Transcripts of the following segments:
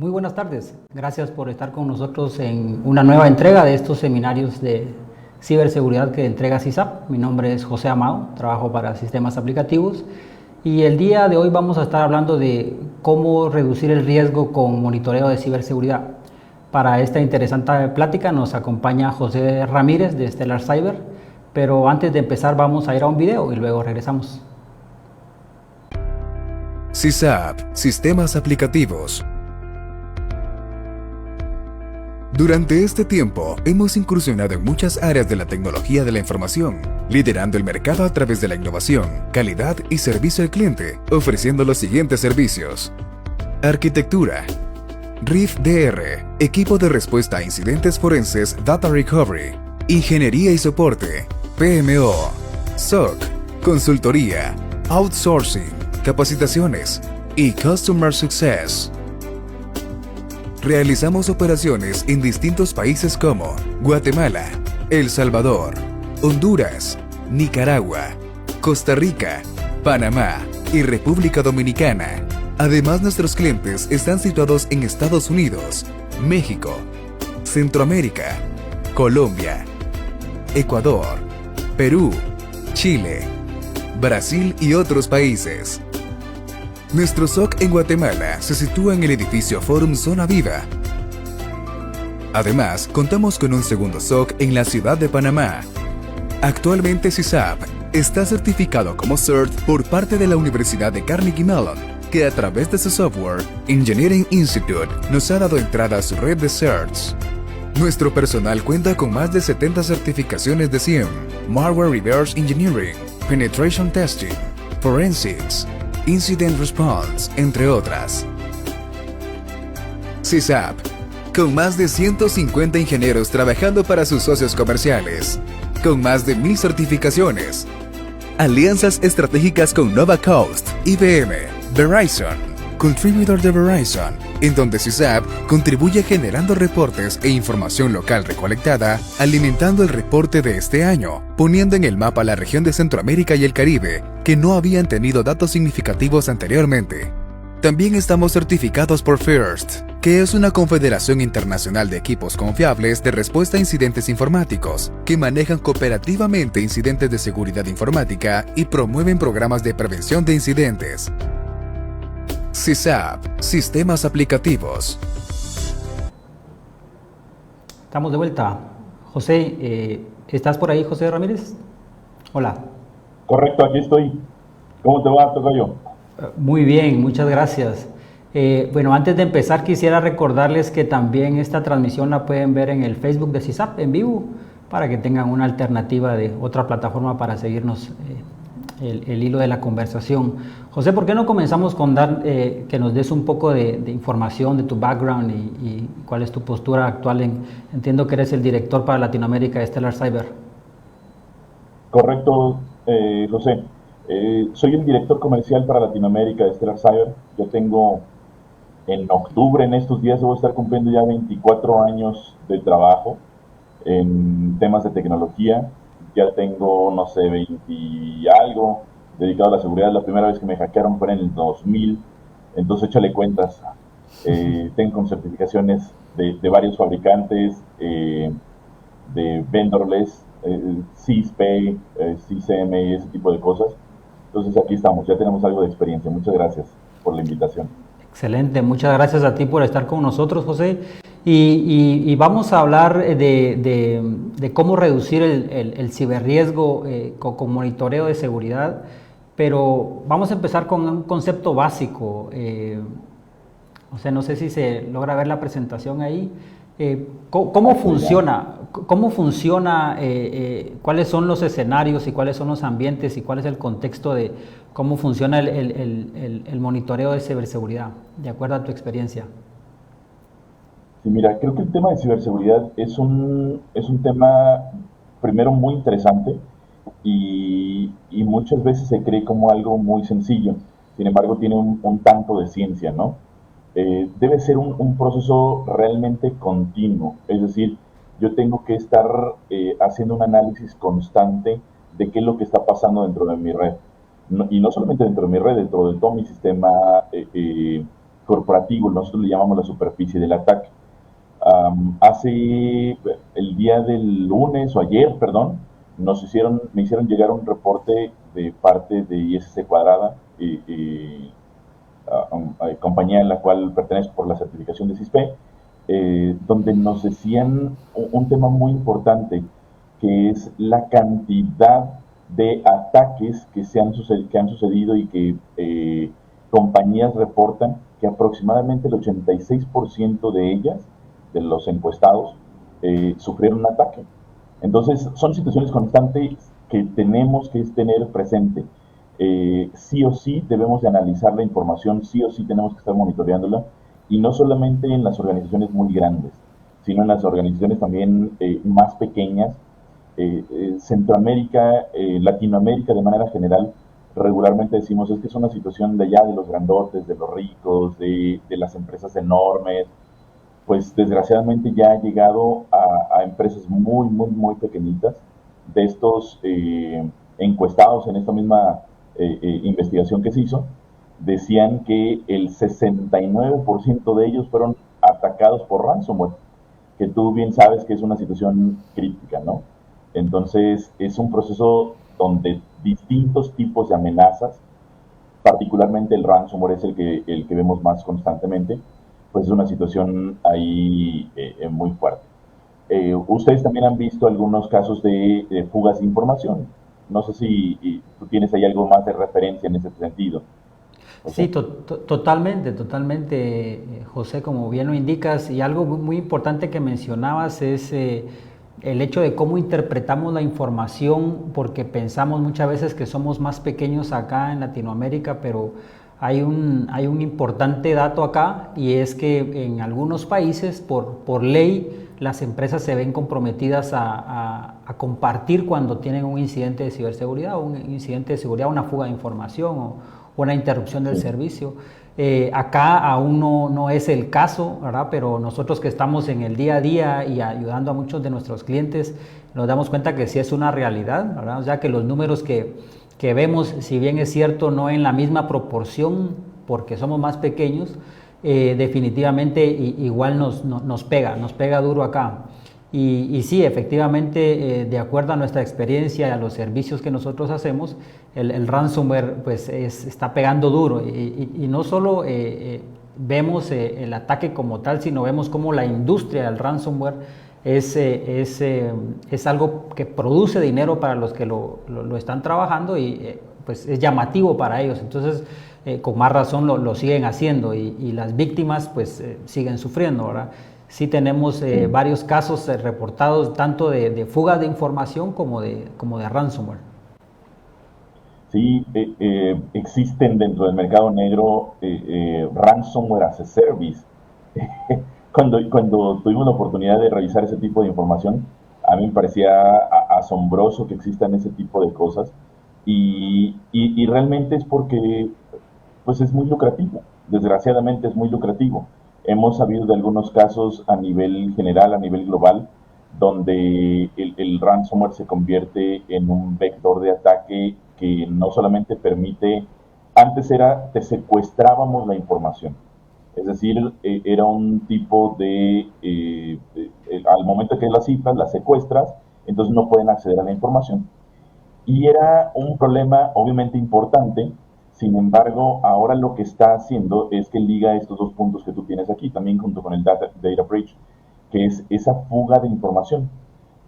Muy buenas tardes. Gracias por estar con nosotros en una nueva entrega de estos seminarios de ciberseguridad que entrega CISAP. Mi nombre es José Amao, trabajo para sistemas aplicativos y el día de hoy vamos a estar hablando de cómo reducir el riesgo con monitoreo de ciberseguridad. Para esta interesante plática nos acompaña José Ramírez de Stellar Cyber, pero antes de empezar vamos a ir a un video y luego regresamos. CISAP, Sistemas Aplicativos. Durante este tiempo, hemos incursionado en muchas áreas de la tecnología de la información, liderando el mercado a través de la innovación, calidad y servicio al cliente, ofreciendo los siguientes servicios. Arquitectura. RIF DR, equipo de respuesta a incidentes forenses Data Recovery. Ingeniería y soporte, PMO. SOC, consultoría, outsourcing, capacitaciones y Customer Success. Realizamos operaciones en distintos países como Guatemala, El Salvador, Honduras, Nicaragua, Costa Rica, Panamá y República Dominicana. Además, nuestros clientes están situados en Estados Unidos, México, Centroamérica, Colombia, Ecuador, Perú, Chile, Brasil y otros países. Nuestro SOC en Guatemala se sitúa en el edificio Forum Zona Viva. Además, contamos con un segundo SOC en la ciudad de Panamá. Actualmente CISAP está certificado como CERT por parte de la Universidad de Carnegie Mellon, que a través de su software, Engineering Institute, nos ha dado entrada a su red de CERTs. Nuestro personal cuenta con más de 70 certificaciones de SIEM, Malware Reverse Engineering, Penetration Testing, Forensics, Incident Response, entre otras. CISAP, con más de 150 ingenieros trabajando para sus socios comerciales, con más de 1000 certificaciones, alianzas estratégicas con Nova Coast, IBM, Verizon, contributor de Verizon, en donde CISAP contribuye generando reportes e información local recolectada, alimentando el reporte de este año, poniendo en el mapa la región de Centroamérica y el Caribe, que no habían tenido datos significativos anteriormente. También estamos certificados por FIRST, que es una confederación internacional de equipos confiables de respuesta a incidentes informáticos, que manejan cooperativamente incidentes de seguridad informática y promueven programas de prevención de incidentes. CISAP, Sistemas Aplicativos. Estamos de vuelta. José, ¿estás por ahí, José Ramírez? Hola. Correcto, aquí estoy. ¿Cómo te va, tocayo? Muy bien, muchas gracias. Bueno, antes de empezar quisiera recordarles que también esta transmisión la pueden ver en el Facebook de CISAP en vivo, para que tengan una alternativa de otra plataforma para seguirnos el hilo de la conversación. José, ¿por qué no comenzamos con que nos des un poco de información de tu background y cuál es tu postura actual? Entiendo que eres el director para Latinoamérica de Stellar Cyber. Correcto, José. Soy el director comercial para Latinoamérica de Stellar Cyber. Yo tengo, en octubre, en estos días, voy a estar cumpliendo ya 24 años de trabajo en temas de tecnología. Ya tengo, no sé, 20 y algo dedicado a la seguridad. La primera vez que me hackearon fue en el 2000, entonces échale cuentas. Tengo certificaciones de varios fabricantes, de vendorless, CISP, CISM y ese tipo de cosas. Entonces aquí estamos, ya tenemos algo de experiencia. Muchas gracias por la invitación. Excelente, muchas gracias a ti por estar con nosotros, José. Y vamos a hablar de cómo reducir el ciberriesgo con monitoreo de seguridad, pero vamos a empezar con un concepto básico. O sea, no sé si se logra ver la presentación ahí. ¿Cómo funciona? ¿Cómo funciona? ¿Cuáles son los escenarios y cuáles son los ambientes y cuál es el contexto de cómo funciona el monitoreo de ciberseguridad, de acuerdo a tu experiencia? Sí, mira, creo que el tema de ciberseguridad es un tema, primero, muy interesante y muchas veces se cree como algo muy sencillo. Sin embargo, tiene un tanto de ciencia, ¿no? Debe ser un proceso realmente continuo. Es decir, yo tengo que estar haciendo un análisis constante de qué es lo que está pasando dentro de mi red. Y no solamente dentro de mi red, dentro de todo mi sistema corporativo, nosotros le llamamos la superficie del ataque. Hace el día del lunes o ayer, perdón, me hicieron llegar un reporte de parte de ISC Cuadrada, compañía en la cual pertenezco por la certificación de CISP, donde nos decían un tema muy importante, que es la cantidad de ataques que han sucedido y que compañías reportan que aproximadamente el 86% de ellas, de los encuestados, sufrieron un ataque. Entonces, son situaciones constantes que tenemos que tener presente. Sí o sí debemos de analizar la información, sí o sí tenemos que estar monitoreándola, y no solamente en las organizaciones muy grandes, sino en las organizaciones también más pequeñas. Centroamérica, Latinoamérica de manera general, regularmente decimos es que es una situación de allá de los grandotes, de los ricos, de las empresas enormes. Pues desgraciadamente ya ha llegado a empresas muy, muy, muy pequeñitas. De estos encuestados en esta misma investigación que se hizo, decían que el 69% de ellos fueron atacados por ransomware, que tú bien sabes que es una situación crítica, ¿no? Entonces es un proceso donde distintos tipos de amenazas, particularmente el ransomware es el que vemos más constantemente, pues es una situación ahí muy fuerte. Ustedes también han visto algunos casos de fugas de información. No sé si tú tienes ahí algo más de referencia en ese sentido. Sí, totalmente, José, como bien lo indicas, y algo muy importante que mencionabas es el hecho de cómo interpretamos la información, porque pensamos muchas veces que somos más pequeños acá en Latinoamérica, pero hay un importante dato acá, y es que en algunos países, por ley, las empresas se ven comprometidas a compartir cuando tienen un incidente de ciberseguridad, un incidente de seguridad, una fuga de información o una interrupción del servicio. Acá aún no es el caso, ¿verdad? Pero nosotros que estamos en el día a día y ayudando a muchos de nuestros clientes, nos damos cuenta que sí es una realidad, ¿verdad? O sea, que los números que vemos, si bien es cierto, no en la misma proporción, porque somos más pequeños, definitivamente igual nos pega duro acá. Y sí, efectivamente, de acuerdo a nuestra experiencia y a los servicios que nosotros hacemos, el ransomware pues está pegando duro, y no solo vemos el ataque como tal, sino vemos cómo la industria del ransomware es algo que produce dinero para los que lo están trabajando, y pues es llamativo para ellos. Entonces, con más razón lo siguen haciendo, y las víctimas pues siguen sufriendo, ¿verdad? Sí tenemos varios casos reportados tanto de fuga de información como de ransomware. Sí, existen dentro del mercado negro ransomware as a service. Cuando tuvimos la oportunidad de revisar ese tipo de información, a mí me parecía asombroso que existan ese tipo de cosas, y realmente es porque pues es muy lucrativo, desgraciadamente es muy lucrativo. Hemos sabido de algunos casos a nivel general, a nivel global, donde el ransomware se convierte en un vector de ataque que no solamente permite, antes te secuestrábamos la información, es decir, era un tipo al momento que las cifras, las secuestras, entonces no pueden acceder a la información. Y era un problema obviamente importante. Sin embargo, ahora lo que está haciendo es que liga estos dos puntos que tú tienes aquí, también junto con el data breach, que es esa fuga de información.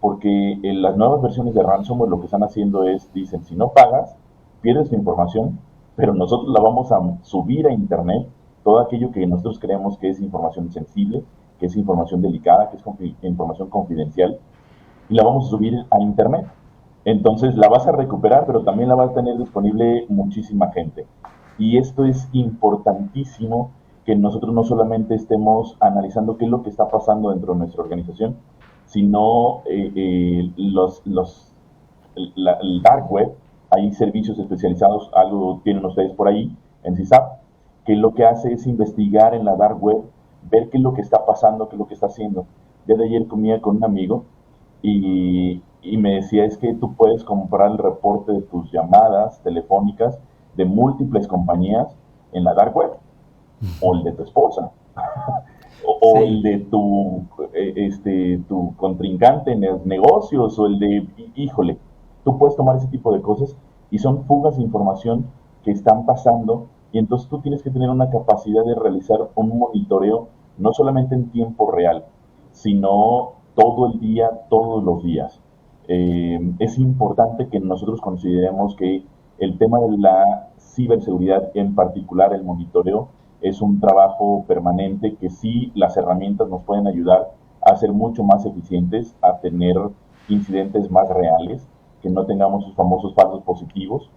Porque en las nuevas versiones de ransomware lo que están haciendo es, dicen, si no pagas, pierdes tu información, pero nosotros la vamos a subir a internet, todo aquello que nosotros creemos que es información sensible, que es información delicada, que es información confidencial, y la vamos a subir a internet. Entonces la vas a recuperar, pero también la va a tener disponible muchísima gente. Y esto es importantísimo, que nosotros no solamente estemos analizando qué es lo que está pasando dentro de nuestra organización, sino el dark web. Hay servicios especializados, algo tienen ustedes por ahí en CISAP, que lo que hace es investigar en la dark web, ver qué es lo que está pasando, qué es lo que está haciendo. Ya de ayer comía con un amigo y me decía, es que tú puedes comprar el reporte de tus llamadas telefónicas de múltiples compañías en la dark web. o el de tu esposa, o el Sí. de tu contrincante en los negocios, o el de, híjole, tú puedes tomar ese tipo de cosas y son fugas de información que están pasando y entonces tú tienes que tener una capacidad de realizar un monitoreo no solamente en tiempo real, sino todo el día, todos los días. Es importante que nosotros consideremos que el tema de la ciberseguridad, en particular el monitoreo, es un trabajo permanente que sí las herramientas nos pueden ayudar a ser mucho más eficientes, a tener incidentes más reales, que no tengamos sus famosos falsos positivos,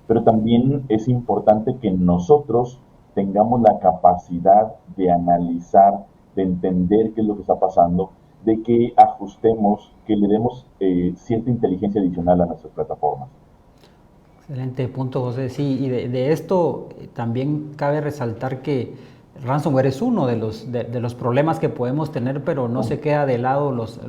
pero también es importante que nosotros tengamos la capacidad de analizar, de entender qué es lo que está pasando, de que ajustemos, que le demos cierta inteligencia adicional a nuestras plataformas. Excelente punto, José. Sí, y de esto también cabe resaltar que el ransomware es uno de los problemas que podemos tener, pero no se queda de lado los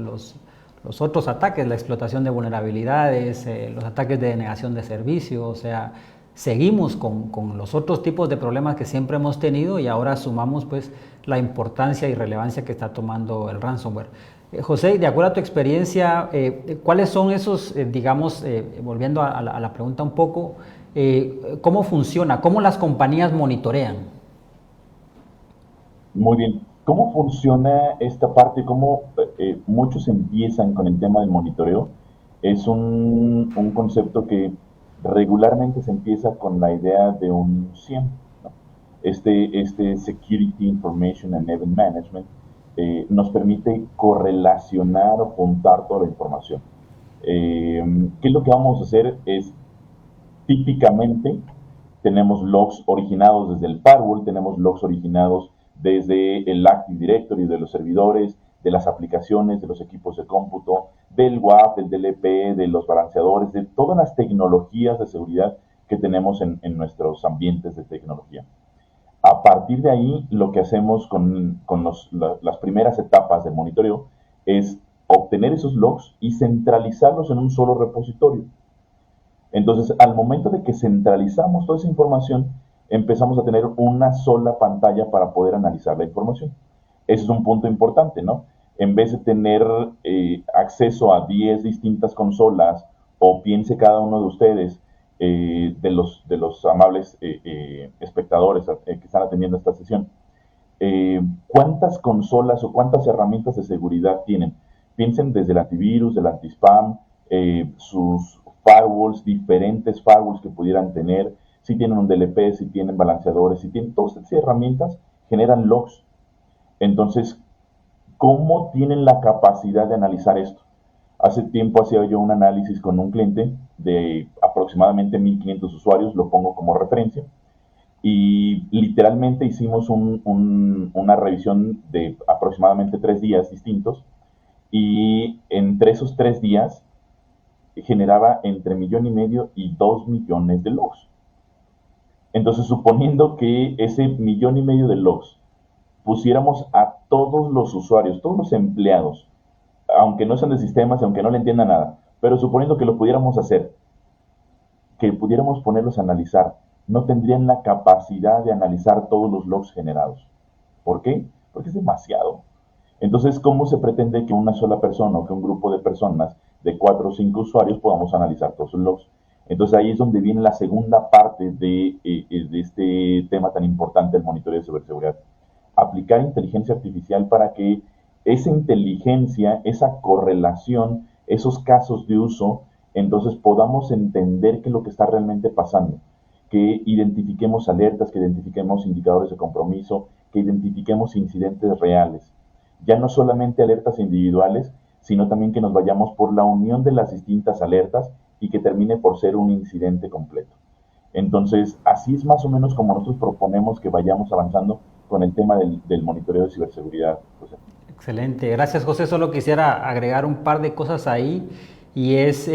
otros ataques, la explotación de vulnerabilidades, los ataques de denegación de servicio, o sea, seguimos con los otros tipos de problemas que siempre hemos tenido y ahora sumamos pues la importancia y relevancia que está tomando el ransomware. José, de acuerdo a tu experiencia, ¿cuáles son esos, digamos, volviendo a la pregunta un poco, cómo funciona, cómo las compañías monitorean? Muy bien. ¿Cómo funciona esta parte? ¿Cómo muchos empiezan con el tema del monitoreo? Es un concepto que regularmente se empieza con la idea de un SIEM, ¿no? Este Security Information and Event Management nos permite correlacionar o juntar toda la información. ¿Qué es lo que vamos a hacer? Es típicamente tenemos logs originados desde el firewall, tenemos logs originados desde el Active Directory de los servidores, de las aplicaciones, de los equipos de cómputo, del WAF, del DLP, de los balanceadores, de todas las tecnologías de seguridad que tenemos en nuestros ambientes de tecnología. A partir de ahí, lo que hacemos con las primeras etapas de monitoreo es obtener esos logs y centralizarlos en un solo repositorio. Entonces, al momento de que centralizamos toda esa información, empezamos a tener una sola pantalla para poder analizar la información. Ese es un punto importante, ¿no? En vez de tener acceso a 10 distintas consolas, o piense cada uno de ustedes, de los amables espectadores que están atendiendo esta sesión, ¿cuántas consolas o cuántas herramientas de seguridad tienen? Piensen desde el antivirus, el antispam, sus firewalls, diferentes firewalls que pudieran tener, si tienen un DLP, si tienen balanceadores, si tienen todas estas herramientas, generan logs. Entonces, ¿cómo tienen la capacidad de analizar esto? Hace tiempo hacía yo un análisis con un cliente de aproximadamente 1500 usuarios, lo pongo como referencia, y literalmente hicimos una revisión de aproximadamente 3 días distintos, y entre esos 3 días generaba entre 1,500,000 y 2,000,000 de logs. Entonces, suponiendo que ese 1,500,000 de logs pusiéramos a todos los usuarios, todos los empleados, aunque no sean de sistemas, aunque no le entiendan nada, pero suponiendo que lo pudiéramos hacer, que pudiéramos ponerlos a analizar, no tendrían la capacidad de analizar todos los logs generados. ¿Por qué? Porque es demasiado. Entonces, ¿cómo se pretende que una sola persona o que un grupo de personas de 4 o 5 usuarios podamos analizar todos los logs? Entonces ahí es donde viene la segunda parte de este tema tan importante, el monitoreo de ciberseguridad. Aplicar inteligencia artificial para que esa inteligencia, esa correlación, esos casos de uso, entonces podamos entender qué es lo que está realmente pasando, que identifiquemos alertas, que identifiquemos indicadores de compromiso, que identifiquemos incidentes reales. Ya no solamente alertas individuales, sino también que nos vayamos por la unión de las distintas alertas y que termine por ser un incidente completo. Entonces, así es más o menos como nosotros proponemos que vayamos avanzando con el tema del monitoreo de ciberseguridad, José. Excelente, gracias José. Solo quisiera agregar un par de cosas ahí y es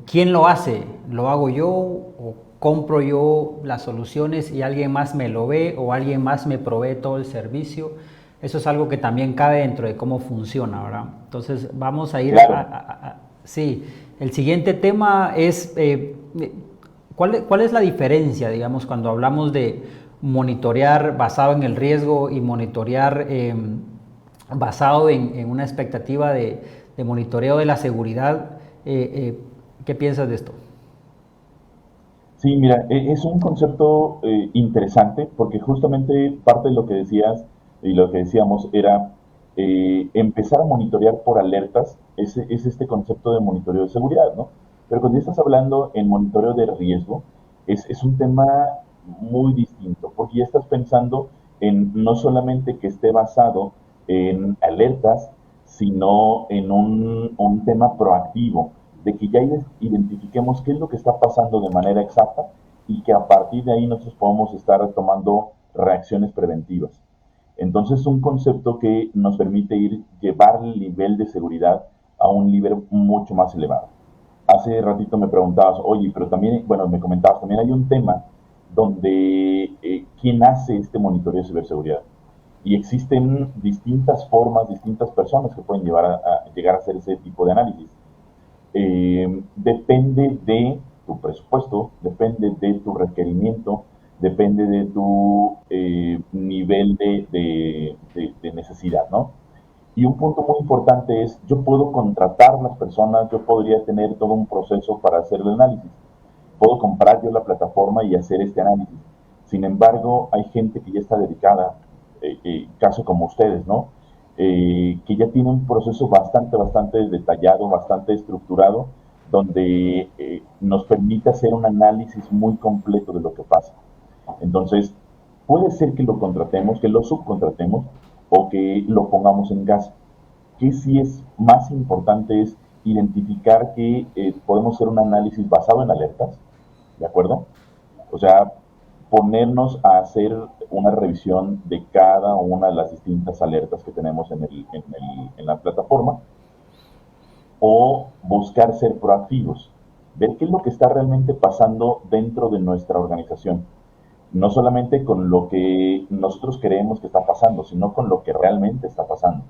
¿quién lo hace? ¿Lo hago yo o compro yo las soluciones y alguien más me lo ve o alguien más me provee todo el servicio? Eso es algo que también cabe dentro de cómo funciona, ¿verdad? Entonces vamos a ir Claro. sí, el siguiente tema es ¿cuál es la diferencia, digamos, cuando hablamos de monitorear basado en el riesgo y monitorear basado en una expectativa de monitoreo de la seguridad. ¿Qué piensas de esto? Sí, mira, es un concepto interesante porque justamente parte de lo que decías y lo que decíamos era empezar a monitorear por alertas, es este concepto de monitoreo de seguridad, ¿no? Pero cuando estás hablando en monitoreo de riesgo, es un tema muy distinto, porque ya estás pensando en no solamente que esté basado en alertas, sino en un tema proactivo, de que ya identifiquemos qué es lo que está pasando de manera exacta y que a partir de ahí nosotros podamos estar tomando reacciones preventivas. Entonces es un concepto que nos permite llevar el nivel de seguridad a un nivel mucho más elevado. Hace ratito me preguntabas, oye, pero también, bueno, me comentabas, también hay un tema donde quién hace este monitoreo de ciberseguridad. Y existen distintas formas, distintas personas que pueden llegar a hacer ese tipo de análisis. Depende de tu presupuesto, depende de tu requerimiento, depende de tu nivel de necesidad, ¿no? Y un punto muy importante es, yo puedo contratar las personas, yo podría tener todo un proceso para hacer el análisis. Puedo comprar yo la plataforma y hacer este análisis. Sin embargo, hay gente que ya está dedicada, caso como ustedes, ¿no? Que ya tiene un proceso bastante detallado, bastante estructurado, donde nos permite hacer un análisis muy completo de lo que pasa. Entonces, puede ser que lo contratemos, que lo subcontratemos o que lo pongamos en gas. Que sí es más importante es identificar que podemos hacer un análisis basado en alertas, ¿de acuerdo? O sea, ponernos a hacer una revisión de cada una de las distintas alertas que tenemos en la plataforma, o buscar ser proactivos, ver qué es lo que está realmente pasando dentro de nuestra organización, no solamente con lo que nosotros creemos que está pasando, sino con lo que realmente está pasando.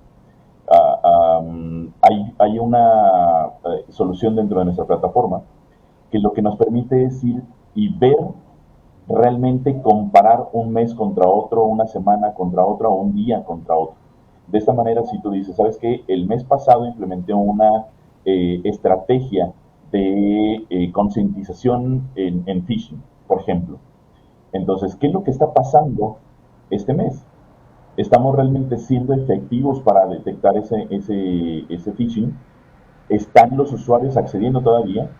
Hay una solución dentro de nuestra plataforma que lo que nos permite es ir y ver realmente, comparar un mes contra otro, una semana contra otra o un día contra otro. De esta manera, si tú dices, ¿sabes qué? El mes pasado implementé una estrategia de concientización en phishing, por ejemplo. Entonces, ¿qué es lo que está pasando este mes? ¿Estamos realmente siendo efectivos para detectar ese phishing? ¿Están los usuarios accediendo todavía?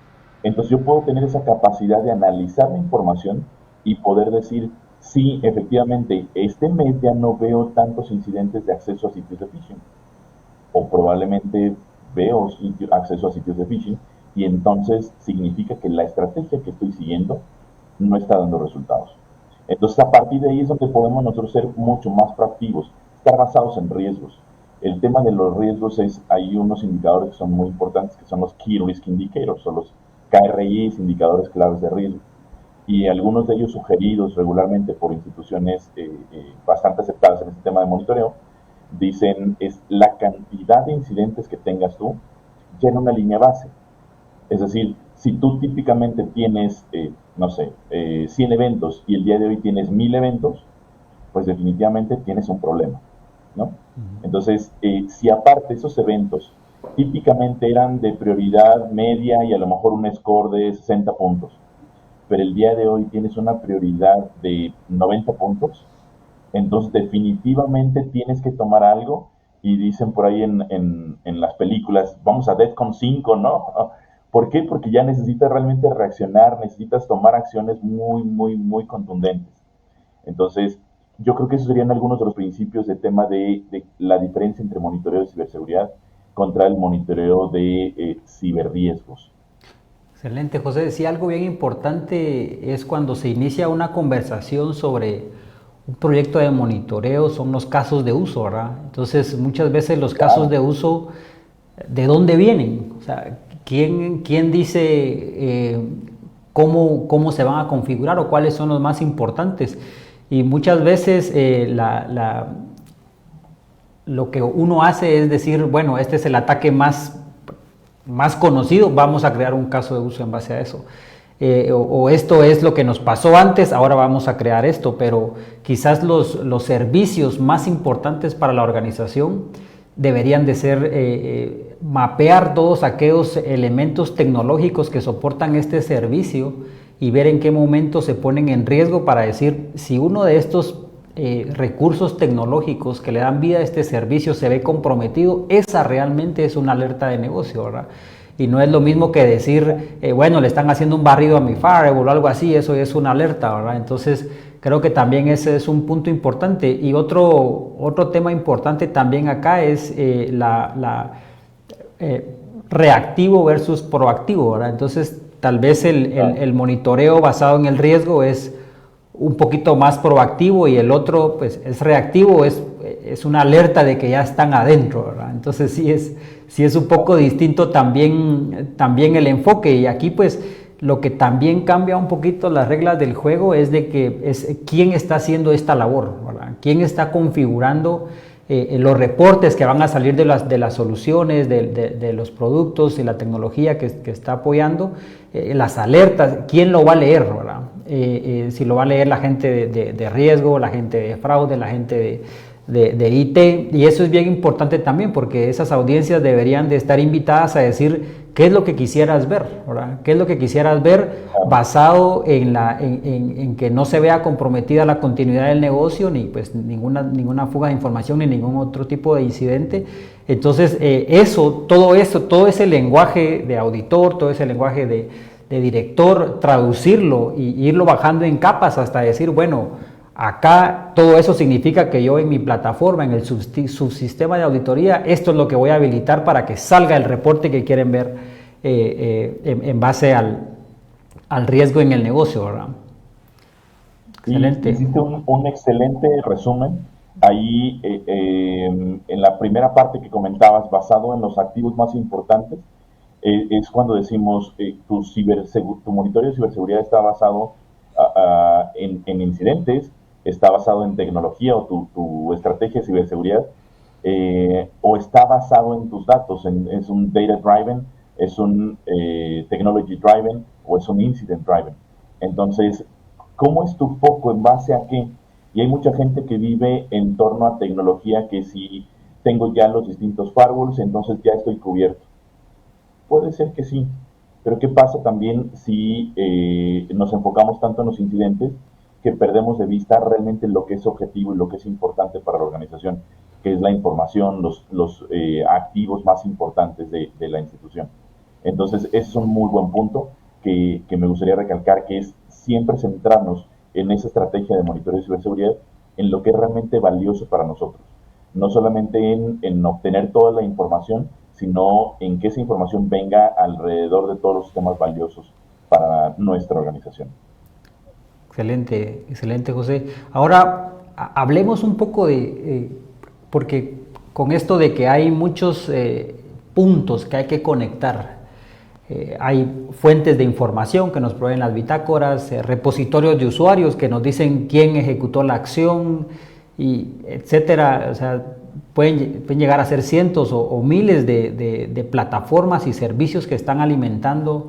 Entonces yo puedo tener esa capacidad de analizar la información y poder decir, sí, efectivamente, este mes ya no veo tantos incidentes de acceso a sitios de phishing. O probablemente veo acceso a sitios de phishing y entonces significa que la estrategia que estoy siguiendo no está dando resultados. Entonces a partir de ahí es donde podemos nosotros ser mucho más proactivos, estar basados en riesgos. El tema de los riesgos hay unos indicadores que son muy importantes, que son los Key Risk Indicators, o los KRIs, indicadores claves de riesgo. Y algunos de ellos sugeridos regularmente por instituciones bastante aceptadas en este tema de monitoreo, dicen es la cantidad de incidentes que tengas tú ya en una línea base. Es decir, si tú típicamente tienes, no sé, 100 eventos y el día de hoy tienes 1000 eventos, pues definitivamente tienes un problema, ¿no? Entonces, si aparte esos eventos típicamente eran de prioridad media y a lo mejor un score de 60 puntos, pero el día de hoy tienes una prioridad de 90 puntos, entonces definitivamente tienes que tomar algo, y dicen por ahí en las películas, vamos a DEFCON 5, ¿no? ¿Por qué? Porque ya necesitas realmente reaccionar, necesitas tomar acciones muy contundentes. Entonces, yo creo que esos serían algunos de los principios de tema de la diferencia entre monitoreo de ciberseguridad contra el monitoreo de ciberriesgos. Excelente, José. Sí, algo bien importante es cuando se inicia una conversación sobre un proyecto de monitoreo, son los casos de uso, ¿verdad? Entonces, muchas veces los casos de uso, ¿de dónde vienen? O sea, ¿quién dice cómo se van a configurar o cuáles son los más importantes? Y muchas veces lo que uno hace es decir, bueno, este es el ataque más conocido, vamos a crear un caso de uso en base a eso. o esto es lo que nos pasó antes, ahora vamos a crear esto, pero quizás los servicios más importantes para la organización deberían de ser mapear todos aquellos elementos tecnológicos que soportan este servicio y ver en qué momento se ponen en riesgo para decir si uno de estos recursos tecnológicos que le dan vida a este servicio se ve comprometido, esa realmente es una alerta de negocio, ¿verdad? Y no es lo mismo que decir, bueno, le están haciendo un barrido a mi firewall o algo así, eso es una alerta, ¿verdad? Entonces, creo que también ese es un punto importante. Y otro tema importante también acá es reactivo versus proactivo, ¿verdad? Entonces, tal vez el monitoreo basado en el riesgo es un poquito más proactivo y el otro pues es reactivo, es una alerta de que ya están adentro, ¿verdad? Entonces sí es un poco distinto también el enfoque, y aquí pues lo que también cambia un poquito las reglas del juego es de que es quién está haciendo esta labor, ¿verdad? Quién está configurando los reportes que van a salir de las soluciones, de los productos y la tecnología que está apoyando, las alertas, quién lo va a leer, ¿verdad? Si lo va a leer la gente de riesgo, la gente de fraude, la gente de IT, y eso es bien importante también porque esas audiencias deberían de estar invitadas a decir qué es lo que quisieras ver, ¿verdad? ¿Qué es lo que quisieras ver basado en que no se vea comprometida la continuidad del negocio, ni pues ninguna fuga de información, ni ningún otro tipo de incidente? Entonces, todo ese lenguaje de auditor, todo ese lenguaje de director, traducirlo y irlo bajando en capas hasta decir, bueno, acá todo eso significa que yo en mi plataforma, en el subsistema de auditoría, esto es lo que voy a habilitar para que salga el reporte que quieren ver en base al riesgo en el negocio, ¿verdad? Excelente. Hiciste un excelente resumen. Ahí en la primera parte que comentabas, basado en los activos más importantes, es cuando decimos tu monitoreo de ciberseguridad está basado en incidentes, está basado en tecnología o tu estrategia de ciberseguridad, o está basado en tus datos, es un data driven, es un technology driven o es un incident driven. Entonces, ¿cómo es tu foco? ¿En base a qué? Y hay mucha gente que vive en torno a tecnología, que si tengo ya los distintos firewalls, entonces ya estoy cubierto. Puede ser que sí, pero ¿qué pasa también si nos enfocamos tanto en los incidentes que perdemos de vista realmente lo que es objetivo y lo que es importante para la organización, que es la información, los activos más importantes de la institución? Entonces, ese es un muy buen punto que me gustaría recalcar, que es siempre centrarnos en esa estrategia de monitoreo de ciberseguridad, en lo que es realmente valioso para nosotros. No solamente en obtener toda la información, sino en que esa información venga alrededor de todos los sistemas valiosos para nuestra organización. Excelente, excelente, José. Ahora, hablemos un poco porque con esto de que hay muchos puntos que hay que conectar, hay fuentes de información que nos proveen las bitácoras, repositorios de usuarios que nos dicen quién ejecutó la acción, y etcétera. O sea, pueden llegar a ser cientos o miles de plataformas y servicios que están alimentando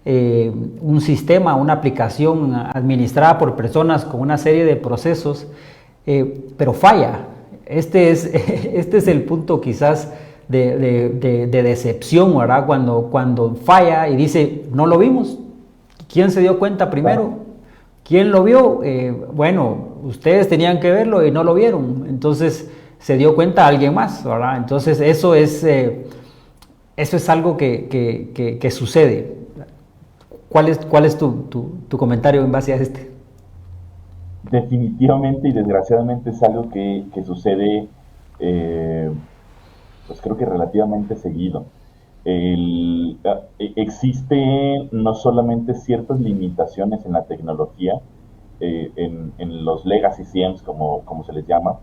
un sistema, una aplicación administrada por personas con una serie de procesos, pero falla. Este es el punto quizás de decepción, ¿verdad? Cuando falla y dice, no lo vimos. ¿Quién se dio cuenta primero? ¿Quién lo vio? Bueno, ustedes tenían que verlo y no lo vieron. Entonces se dio cuenta alguien más, ¿verdad? Entonces eso es algo que sucede. ¿Cuál es tu comentario en base a este? Definitivamente y desgraciadamente es algo que sucede, pues creo que relativamente seguido. Existen no solamente ciertas limitaciones en la tecnología, en los legacy CIEMs, como se les llama,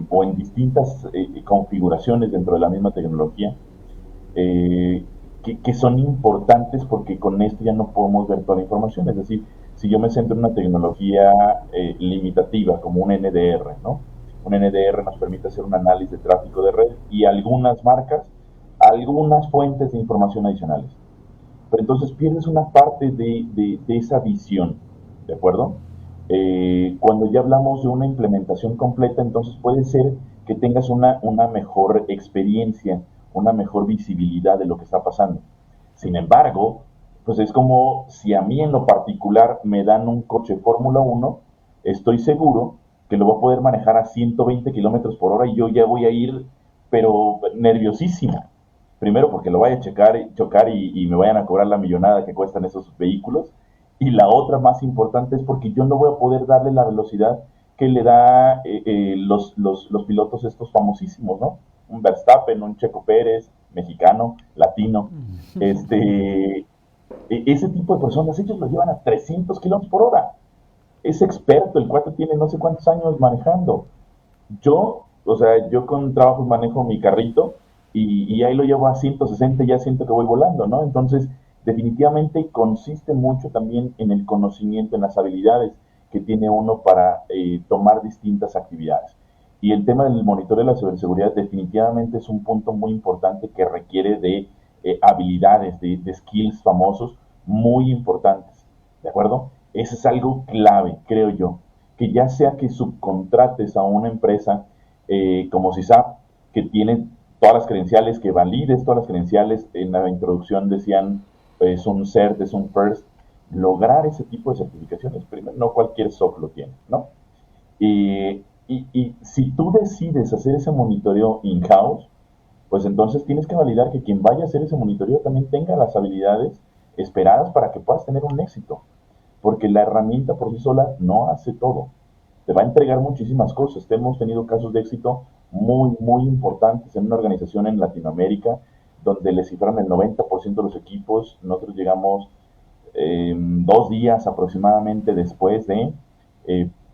o en distintas configuraciones dentro de la misma tecnología, que son importantes, porque con esto ya no podemos ver toda la información. Es decir, si yo me centro en una tecnología limitativa como un NDR, ¿no? Un NDR nos permite hacer un análisis de tráfico de red y algunas marcas, algunas fuentes de información adicionales. pero entonces pierdes una parte de esa visión, ¿de acuerdo? Cuando ya hablamos de una implementación completa, entonces puede ser que tengas una mejor experiencia, una mejor visibilidad de lo que está pasando. Sin embargo, pues es como si a mí en lo particular me dan un coche Fórmula 1, estoy seguro que lo voy a poder manejar a 120 kilómetros por hora y yo ya voy a ir, pero nerviosísimo. Primero porque lo vaya a chocar y me vayan a cobrar la millonada que cuestan esos vehículos. Y la otra más importante es porque yo no voy a poder darle la velocidad que le da los pilotos estos famosísimos, ¿no? Un Verstappen, un Checo Pérez, mexicano, latino. Ese tipo de personas, ellos lo llevan a 300 kilómetros por hora. Es experto, el cuate tiene no sé cuántos años manejando. Yo con trabajos manejo mi carrito y ahí lo llevo a 160 y ya siento que voy volando, ¿no? Entonces, definitivamente consiste mucho también en el conocimiento, en las habilidades que tiene uno para tomar distintas actividades. Y el tema del monitoreo de la ciberseguridad definitivamente es un punto muy importante que requiere de habilidades, de skills famosos muy importantes, ¿de acuerdo? Eso es algo clave, creo yo, que ya sea que subcontrates a una empresa como CISAP, que tiene todas las credenciales, que valides todas las credenciales, en la introducción decían, es un CERT, es un FIRST, lograr ese tipo de certificaciones, primero, no cualquier SOC lo tiene, ¿no? Y si tú decides hacer ese monitoreo in-house, pues entonces tienes que validar que quien vaya a hacer ese monitoreo también tenga las habilidades esperadas para que puedas tener un éxito, porque la herramienta por sí sola no hace todo, te va a entregar muchísimas cosas. Hemos tenido casos de éxito muy, muy importantes en una organización en Latinoamérica, donde le cifraron el 90% de los equipos. Nosotros llegamos 2 días aproximadamente después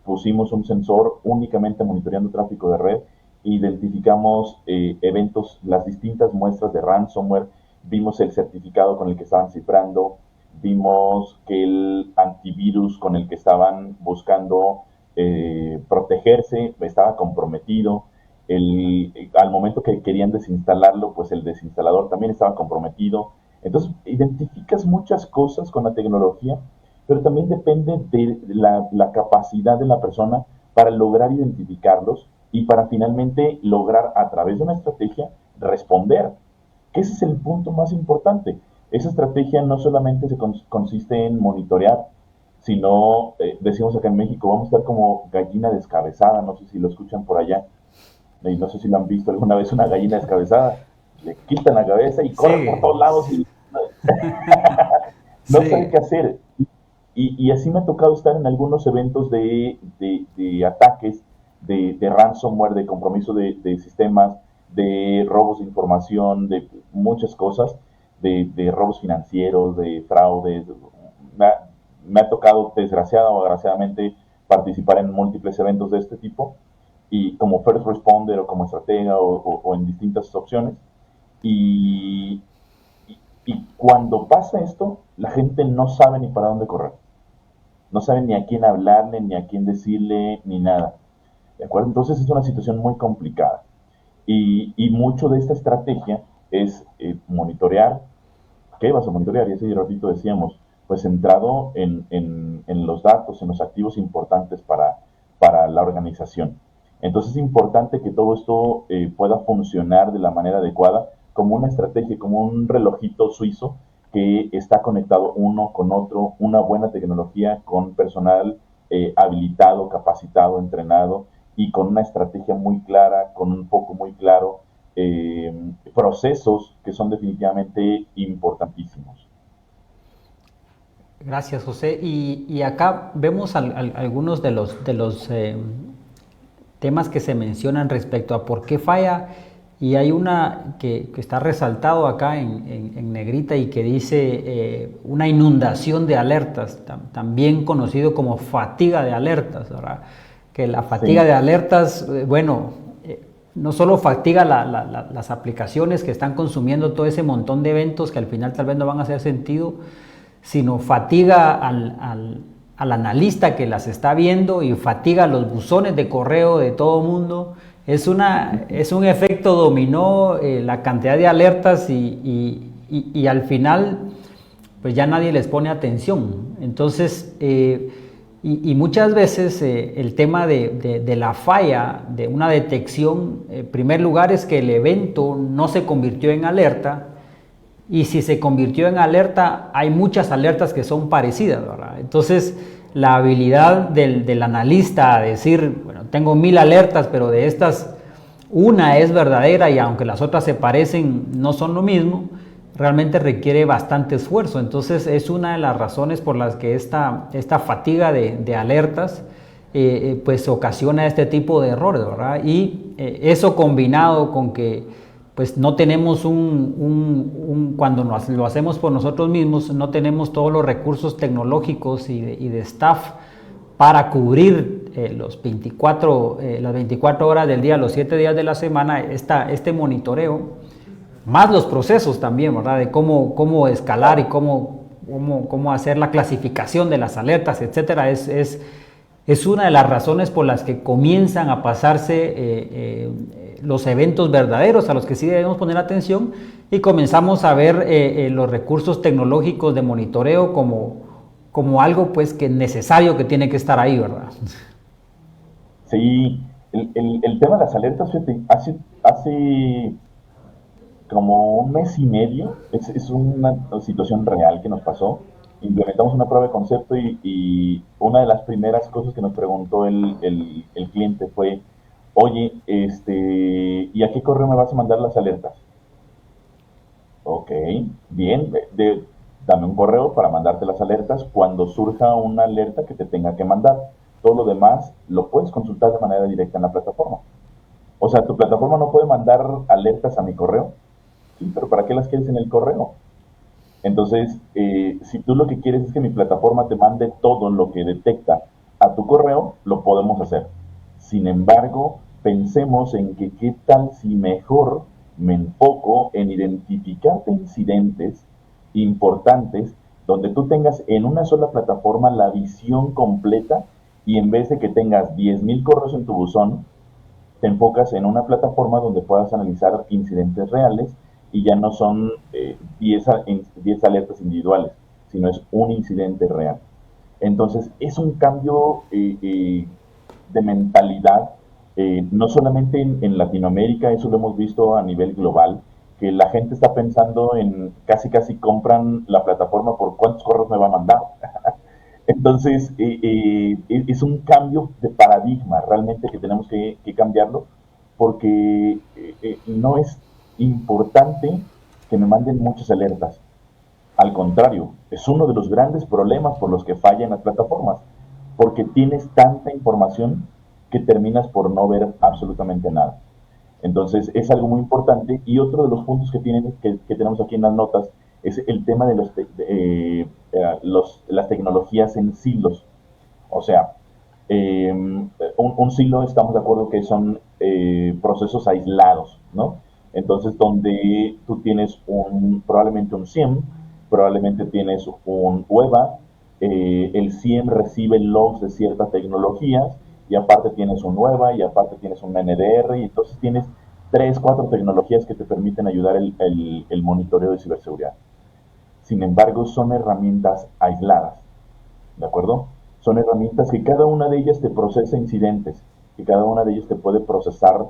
pusimos un sensor únicamente monitoreando tráfico de red, identificamos eventos, las distintas muestras de ransomware, vimos el certificado con el que estaban cifrando, vimos que el antivirus con el que estaban buscando protegerse estaba comprometido, al momento que querían desinstalarlo, pues el desinstalador también estaba comprometido. Entonces, identificas muchas cosas con la tecnología, pero también depende de la capacidad de la persona para lograr identificarlos y para finalmente lograr, a través de una estrategia, responder. Que ese es el punto más importante. Esa estrategia no solamente consiste en monitorear, sino, decimos acá en México, vamos a estar como gallina descabezada, no sé si lo escuchan por allá, y no sé si lo han visto alguna vez, una gallina descabezada, le quitan la cabeza y corre por todos lados y no sabe qué hacer. Y así me ha tocado estar en algunos eventos de ataques, de ransomware, de compromiso de sistemas, de robos de información, de muchas cosas, de robos financieros, de fraudes. Me ha tocado, desgraciada o agraciadamente, participar en múltiples eventos de este tipo, y como first responder o como estratega o en distintas opciones. Y cuando pasa esto, la gente no sabe ni para dónde correr. No sabe ni a quién hablarle, ni a quién decirle, ni nada. ¿De acuerdo? Entonces es una situación muy complicada. Y mucho de esta estrategia es monitorear. ¿Qué vas a monitorear? Y ese ratito decíamos, pues centrado en los datos, en los activos importantes para la organización. Entonces es importante que todo esto pueda funcionar de la manera adecuada, como una estrategia, como un relojito suizo que está conectado uno con otro, una buena tecnología con personal habilitado, capacitado, entrenado y con una estrategia muy clara, con un foco muy claro, procesos que son definitivamente importantísimos. Gracias, José. Y acá vemos algunos de los temas que se mencionan respecto a por qué falla, y hay una que está resaltado acá en negrita y que dice una inundación de alertas, también conocido como fatiga de alertas, ¿verdad? Que la fatiga de alertas, no solo fatiga las aplicaciones que están consumiendo todo ese montón de eventos que al final tal vez no van a hacer sentido, sino fatiga al analista que las está viendo y fatiga los buzones de correo de todo mundo. Es un efecto dominó, la cantidad de alertas y al final pues ya nadie les pone atención. Entonces, y muchas veces el tema de la falla, de una detección, en primer lugar es que el evento no se convirtió en alerta, y si se convirtió en alerta, hay muchas alertas que son parecidas, ¿verdad? Entonces, la habilidad del analista a decir, bueno, tengo 1000 alertas, pero de estas una es verdadera y aunque las otras se parecen, no son lo mismo, realmente requiere bastante esfuerzo. Entonces, es una de las razones por las que esta fatiga de alertas pues ocasiona este tipo de errores, ¿verdad? Y eso combinado con que pues no tenemos cuando lo hacemos por nosotros mismos, no tenemos todos los recursos tecnológicos y de staff para cubrir las 24 horas del día, los 7 días de la semana, este monitoreo, más los procesos también, ¿verdad? De cómo escalar y cómo hacer la clasificación de las alertas, etcétera, es una de las razones por las que comienzan a pasarse los eventos verdaderos a los que sí debemos poner atención, y comenzamos a ver los recursos tecnológicos de monitoreo como algo pues que necesario, que tiene que estar ahí, ¿verdad? Sí, el tema de las alertas, fíjate, hace como un mes y medio, es una situación real que nos pasó. Implementamos una prueba de concepto y una de las primeras cosas que nos preguntó el cliente fue: oye, ¿y a qué correo me vas a mandar las alertas? Ok, bien, dame un correo para mandarte las alertas cuando surja una alerta que te tenga que mandar. Todo lo demás lo puedes consultar de manera directa en la plataforma. O sea, tu plataforma no puede mandar alertas a mi correo. Sí, pero ¿para qué las quieres en el correo? Entonces, si tú lo que quieres es que mi plataforma te mande todo lo que detecta a tu correo, lo podemos hacer. Sin embargo, pensemos en que qué tal si mejor me enfoco en identificarte incidentes importantes donde tú tengas en una sola plataforma la visión completa, y en vez de que tengas 10,000 correos en tu buzón, te enfocas en una plataforma donde puedas analizar incidentes reales y ya no son 10 alertas individuales, sino es un incidente real. Entonces, es un cambio de mentalidad, no solamente en Latinoamérica, eso lo hemos visto a nivel global, que la gente está pensando en casi compran la plataforma por cuántos correos me va a mandar. Entonces, es un cambio de paradigma realmente que tenemos que cambiarlo, porque no es importante que me manden muchas alertas. Al contrario, es uno de los grandes problemas por los que fallan las plataformas, porque tienes tanta información que terminas por no ver absolutamente nada. Entonces, es algo muy importante. Y otro de los puntos que tenemos aquí en las notas es el tema de las tecnologías en silos. O sea, un silo, estamos de acuerdo que son procesos aislados, ¿no? Entonces, donde tú tienes probablemente un SIEM, probablemente tienes un UEBA, el SIEM recibe logs de ciertas tecnologías, y aparte tienes un UEBA, y aparte tienes un NDR, y entonces tienes 3, 4 tecnologías que te permiten ayudar el monitoreo de ciberseguridad. Sin embargo, son herramientas aisladas, ¿de acuerdo? Son herramientas que cada una de ellas te procesa incidentes, que cada una de ellas te puede procesar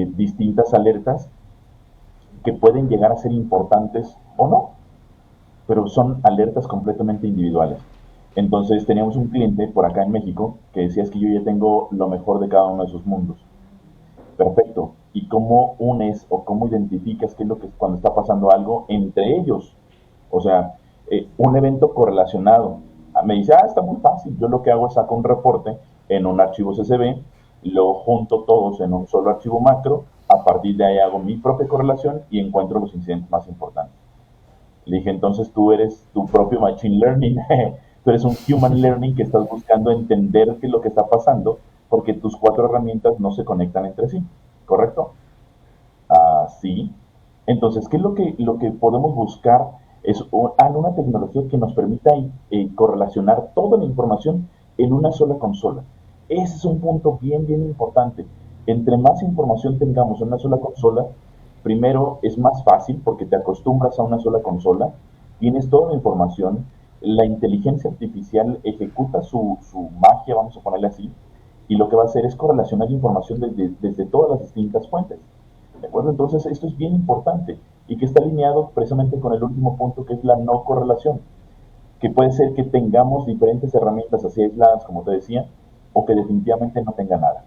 distintas alertas que pueden llegar a ser importantes o no, pero son alertas completamente individuales. Entonces teníamos un cliente por acá en México que decía: es que yo ya tengo lo mejor de cada uno de sus mundos. Perfecto. ¿Y cómo unes o cómo identificas qué es lo que cuando está pasando algo entre ellos? O sea, un evento correlacionado. Me dice: está muy fácil. Yo lo que hago es saco un reporte en un archivo CSV, lo junto todos en un solo archivo macro, a partir de ahí hago mi propia correlación y encuentro los incidentes más importantes. Le dije: entonces tú eres tu propio machine learning, tú eres un human learning que estás buscando entender qué es lo que está pasando, porque tus 4 herramientas no se conectan entre sí, ¿correcto? Sí. Entonces, ¿qué es lo que podemos buscar? Es una tecnología que nos permita correlacionar toda la información en una sola consola. Ese es un punto bien importante. Entre más información tengamos en una sola consola, primero es más fácil porque te acostumbras a una sola consola. tienes toda la información, la inteligencia artificial ejecuta su magia, vamos a ponerle así, y lo que va a hacer es correlacionar información desde todas las distintas fuentes. ¿De acuerdo? Entonces, esto es bien importante y que está alineado precisamente con el último punto, que es la no correlación, que puede ser que tengamos diferentes herramientas así aisladas, como te decía, o que definitivamente no tenga nada.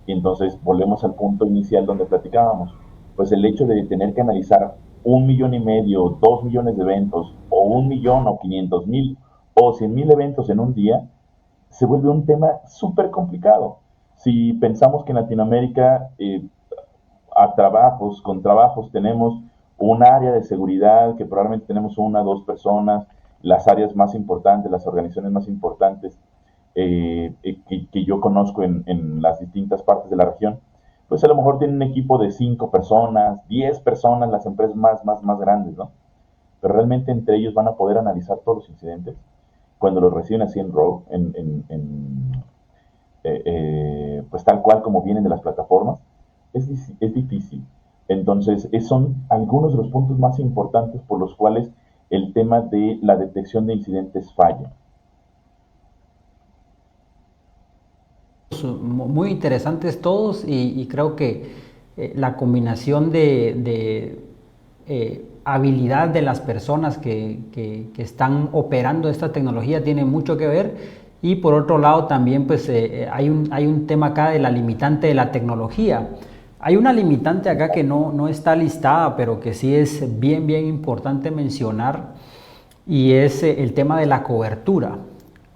Y entonces volvemos al punto inicial donde platicábamos. Pues el hecho de tener que analizar 1,5 millones, 2 millones de eventos, o 1 millón, o 500,000, o 100,000 eventos en un día, se vuelve un tema súper complicado. Si pensamos que en Latinoamérica, con trabajos tenemos un área de seguridad que probablemente tenemos 1 o 2 personas, las áreas más importantes, las organizaciones más importantes que yo conozco en las distintas partes de la región, pues a lo mejor tienen un equipo de 5 personas, 10 personas, las empresas más grandes, ¿no? Pero realmente entre ellos van a poder analizar todos los incidentes cuando los reciben así en RAW, pues tal cual como vienen de las plataformas, es difícil. Entonces, son algunos de los puntos más importantes por los cuales el tema de la detección de incidentes falla. Muy interesantes todos y creo que la combinación de habilidad de las personas que están operando esta tecnología tiene mucho que ver. Y por otro lado también pues hay un tema acá de la limitante de la tecnología. Hay una limitante acá que no está listada, pero que sí es bien importante mencionar, y es el tema de la cobertura.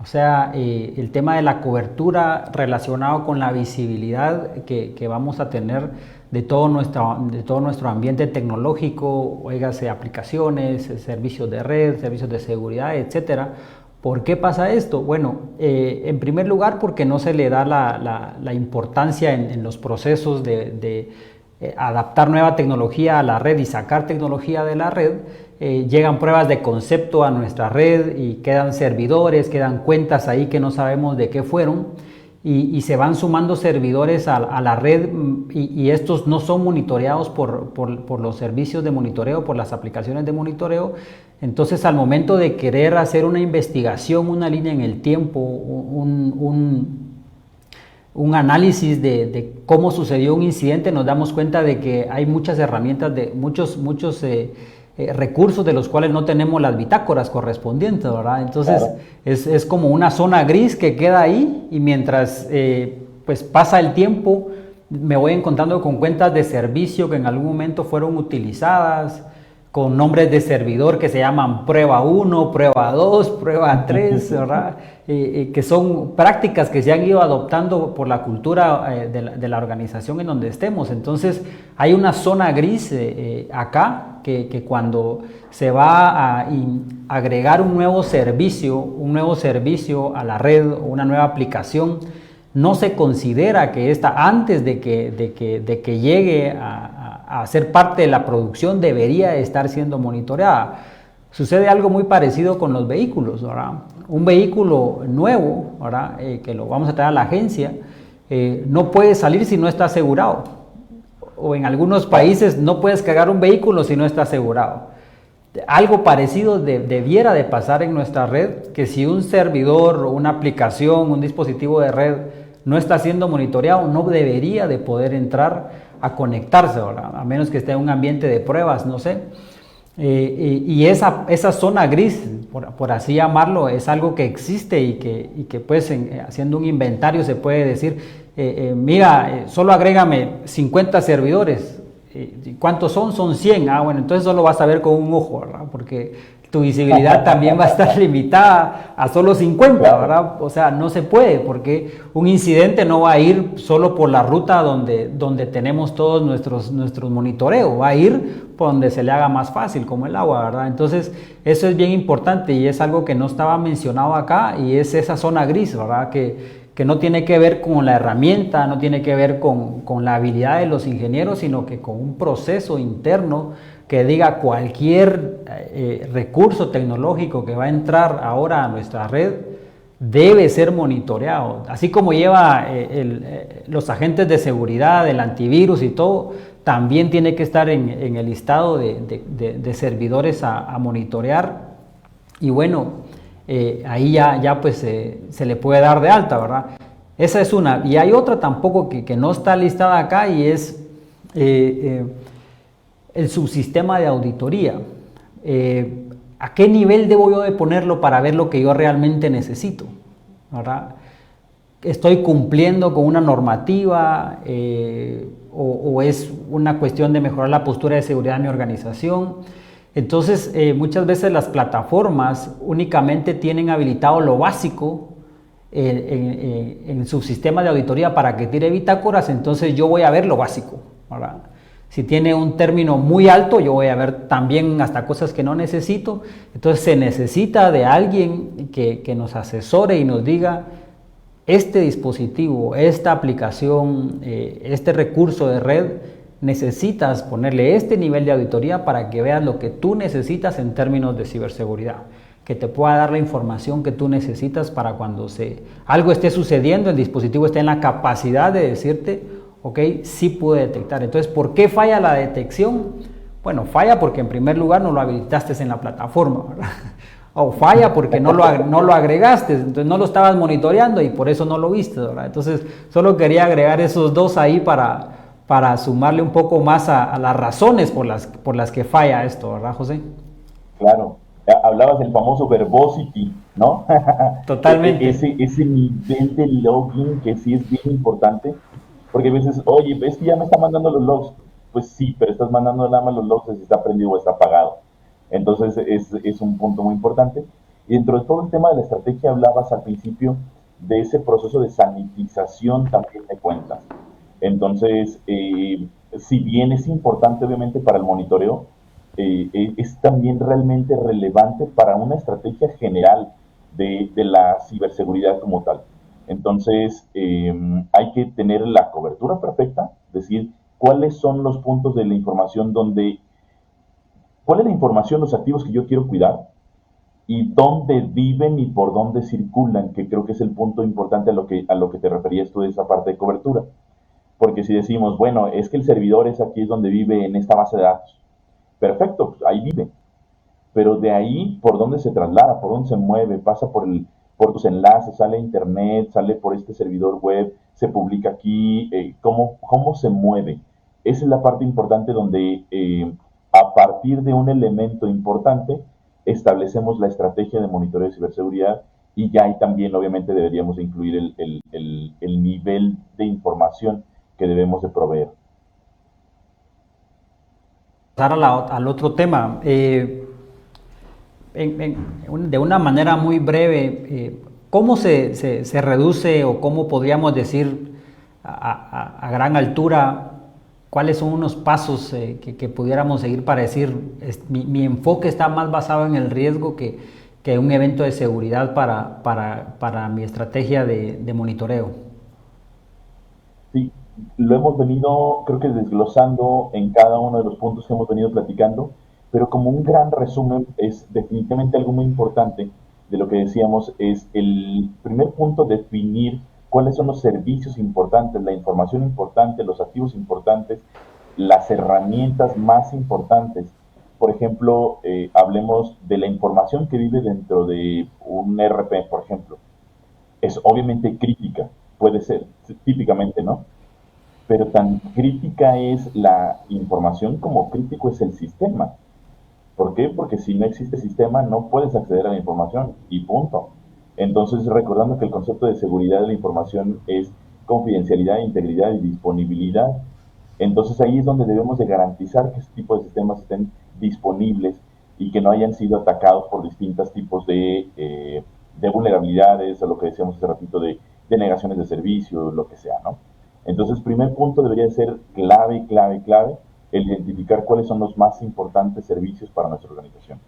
O sea, el tema de la cobertura relacionado con la visibilidad que vamos a tener de todo nuestro ambiente tecnológico, oígase, aplicaciones, servicios de red, servicios de seguridad, etcétera. ¿Por qué pasa esto? Bueno, en primer lugar porque no se le da la importancia en los procesos de adaptar nueva tecnología a la red y sacar tecnología de la red. Llegan pruebas de concepto a nuestra red y quedan servidores, quedan cuentas ahí que no sabemos de qué fueron, y se van sumando servidores a la red, y estos no son monitoreados por los servicios de monitoreo, por las aplicaciones de monitoreo. Entonces, al momento de querer hacer una investigación, una línea en el tiempo, un análisis de cómo sucedió un incidente, nos damos cuenta de que hay muchas herramientas, muchos recursos de los cuales no tenemos las bitácoras correspondientes, ¿verdad? Entonces, claro, es como una zona gris que queda ahí, y mientras pues pasa el tiempo, me voy encontrando con cuentas de servicio que en algún momento fueron utilizadas, con nombres de servidor que se llaman prueba 1, prueba 2, prueba 3, ¿verdad? Que son prácticas que se han ido adoptando por la cultura de la organización en donde estemos. Entonces, hay una zona gris acá que cuando se va a agregar un nuevo servicio a la red, una nueva aplicación, no se considera que esta, antes de que llegue a ser parte de la producción, debería estar siendo monitoreada. Sucede algo muy parecido con los vehículos, ¿verdad? Un vehículo nuevo, ¿verdad? Que lo vamos a traer a la agencia, no puede salir si no está asegurado. O en algunos países no puedes cargar un vehículo si no está asegurado. Algo parecido debiera de pasar en nuestra red, que si un servidor, una aplicación, un dispositivo de red no está siendo monitoreado, no debería de poder entrar a conectarse, ¿verdad? A menos que esté en un ambiente de pruebas, no sé. Y esa zona gris, por así llamarlo, es algo que existe y que pues haciendo un inventario se puede decir, mira, solo agrégame 50 servidores. ¿Cuántos son? Son 100. Bueno, entonces solo vas a ver con un ojo, ¿verdad? Porque tu visibilidad también va a estar limitada a solo 50, ¿verdad? O sea, no se puede, porque un incidente no va a ir solo por la ruta donde tenemos todos nuestros monitoreos, va a ir por donde se le haga más fácil, como el agua, ¿verdad? Entonces, eso es bien importante y es algo que no estaba mencionado acá, y es esa zona gris, ¿verdad? Que no tiene que ver con la herramienta, no tiene que ver con la habilidad de los ingenieros, sino que con un proceso interno que diga cualquier recurso tecnológico que va a entrar ahora a nuestra red debe ser monitoreado. Así como lleva los agentes de seguridad, el antivirus y todo, también tiene que estar en el listado de servidores a monitorear. Y bueno, ahí ya pues se le puede dar de alta, ¿verdad? Esa es una. Y hay otra tampoco que no está listada acá, y es el subsistema de auditoría. ¿A qué nivel debo yo de ponerlo para ver lo que yo realmente necesito? ¿Verdad? ¿Estoy cumpliendo con una normativa o es una cuestión de mejorar la postura de seguridad de mi organización? Entonces, muchas veces las plataformas únicamente tienen habilitado lo básico en su sistema de auditoría para que tire bitácoras. Entonces yo voy a ver lo básico, ¿verdad? Si tiene un término muy alto, yo voy a ver también hasta cosas que no necesito. Entonces se necesita de alguien que nos asesore y nos diga: este dispositivo, esta aplicación, este recurso de red, necesitas ponerle este nivel de auditoría para que veas lo que tú necesitas en términos de ciberseguridad, que te pueda dar la información que tú necesitas para cuando algo esté sucediendo, el dispositivo esté en la capacidad de decirte: ok, sí pude detectar. Entonces, ¿por qué falla la detección? Bueno, falla porque en primer lugar no lo habilitaste en la plataforma, ¿verdad? O falla porque no lo agregaste, entonces no lo estabas monitoreando y por eso no lo viste, ¿verdad? Entonces, solo quería agregar esos dos ahí para sumarle un poco más a las razones por las que falla esto, ¿verdad, José? Claro. Hablabas del famoso verbosity, ¿no? Totalmente. Ese nivel de login que sí es bien importante, porque a veces, oye, ves que ya me está mandando los logs. Pues sí, pero estás mandando nada más los logs si está prendido o está apagado. Entonces es un punto muy importante. Y dentro de todo el tema de la estrategia hablabas al principio de ese proceso de sanitización también de cuentas. Entonces, si bien es importante obviamente para el monitoreo, es también realmente relevante para una estrategia general de la ciberseguridad como tal. Entonces, hay que tener la cobertura perfecta, es decir, cuáles son los puntos de la información cuál es la información, los activos que yo quiero cuidar y dónde viven y por dónde circulan, que creo que es el punto importante a lo que te referías tú de esa parte de cobertura. Porque si decimos, bueno, es que el servidor es aquí, es donde vive en esta base de datos. Perfecto, pues ahí vive. Pero de ahí, ¿por dónde se traslada? ¿Por dónde se mueve? Pasa por tus enlaces, sale a internet, sale por este servidor web, se publica aquí, ¿cómo se mueve? Esa es la parte importante donde a partir de un elemento importante establecemos la estrategia de monitoreo de ciberseguridad y ya ahí también obviamente deberíamos incluir el nivel de información que debemos de proveer. Pasar al otro tema. De una manera muy breve, ¿cómo se reduce o cómo podríamos decir a gran altura cuáles son unos pasos que pudiéramos seguir para decir mi enfoque está más basado en el riesgo que un evento de seguridad para mi estrategia de monitoreo? Sí, lo hemos venido, creo que desglosando en cada uno de los puntos que hemos venido platicando, pero como un gran resumen es definitivamente algo muy importante de lo que decíamos, es el primer punto, definir cuáles son los servicios importantes, la información importante, los activos importantes, las herramientas más importantes. Por ejemplo, hablemos de la información que vive dentro de un ERP, por ejemplo. Es obviamente crítica, puede ser, típicamente, ¿no? Pero tan crítica es la información como crítico es el sistema. ¿Por qué? Porque si no existe sistema no puedes acceder a la información y punto. Entonces, recordando que el concepto de seguridad de la información es confidencialidad, integridad y disponibilidad. Entonces ahí es donde debemos de garantizar que este tipo de sistemas estén disponibles y que no hayan sido atacados por distintos tipos de vulnerabilidades o lo que decíamos hace ratito de negaciones de servicio, lo que sea, ¿no? Entonces, primer punto debería ser clave, el identificar cuáles son los más importantes servicios para nuestra organización.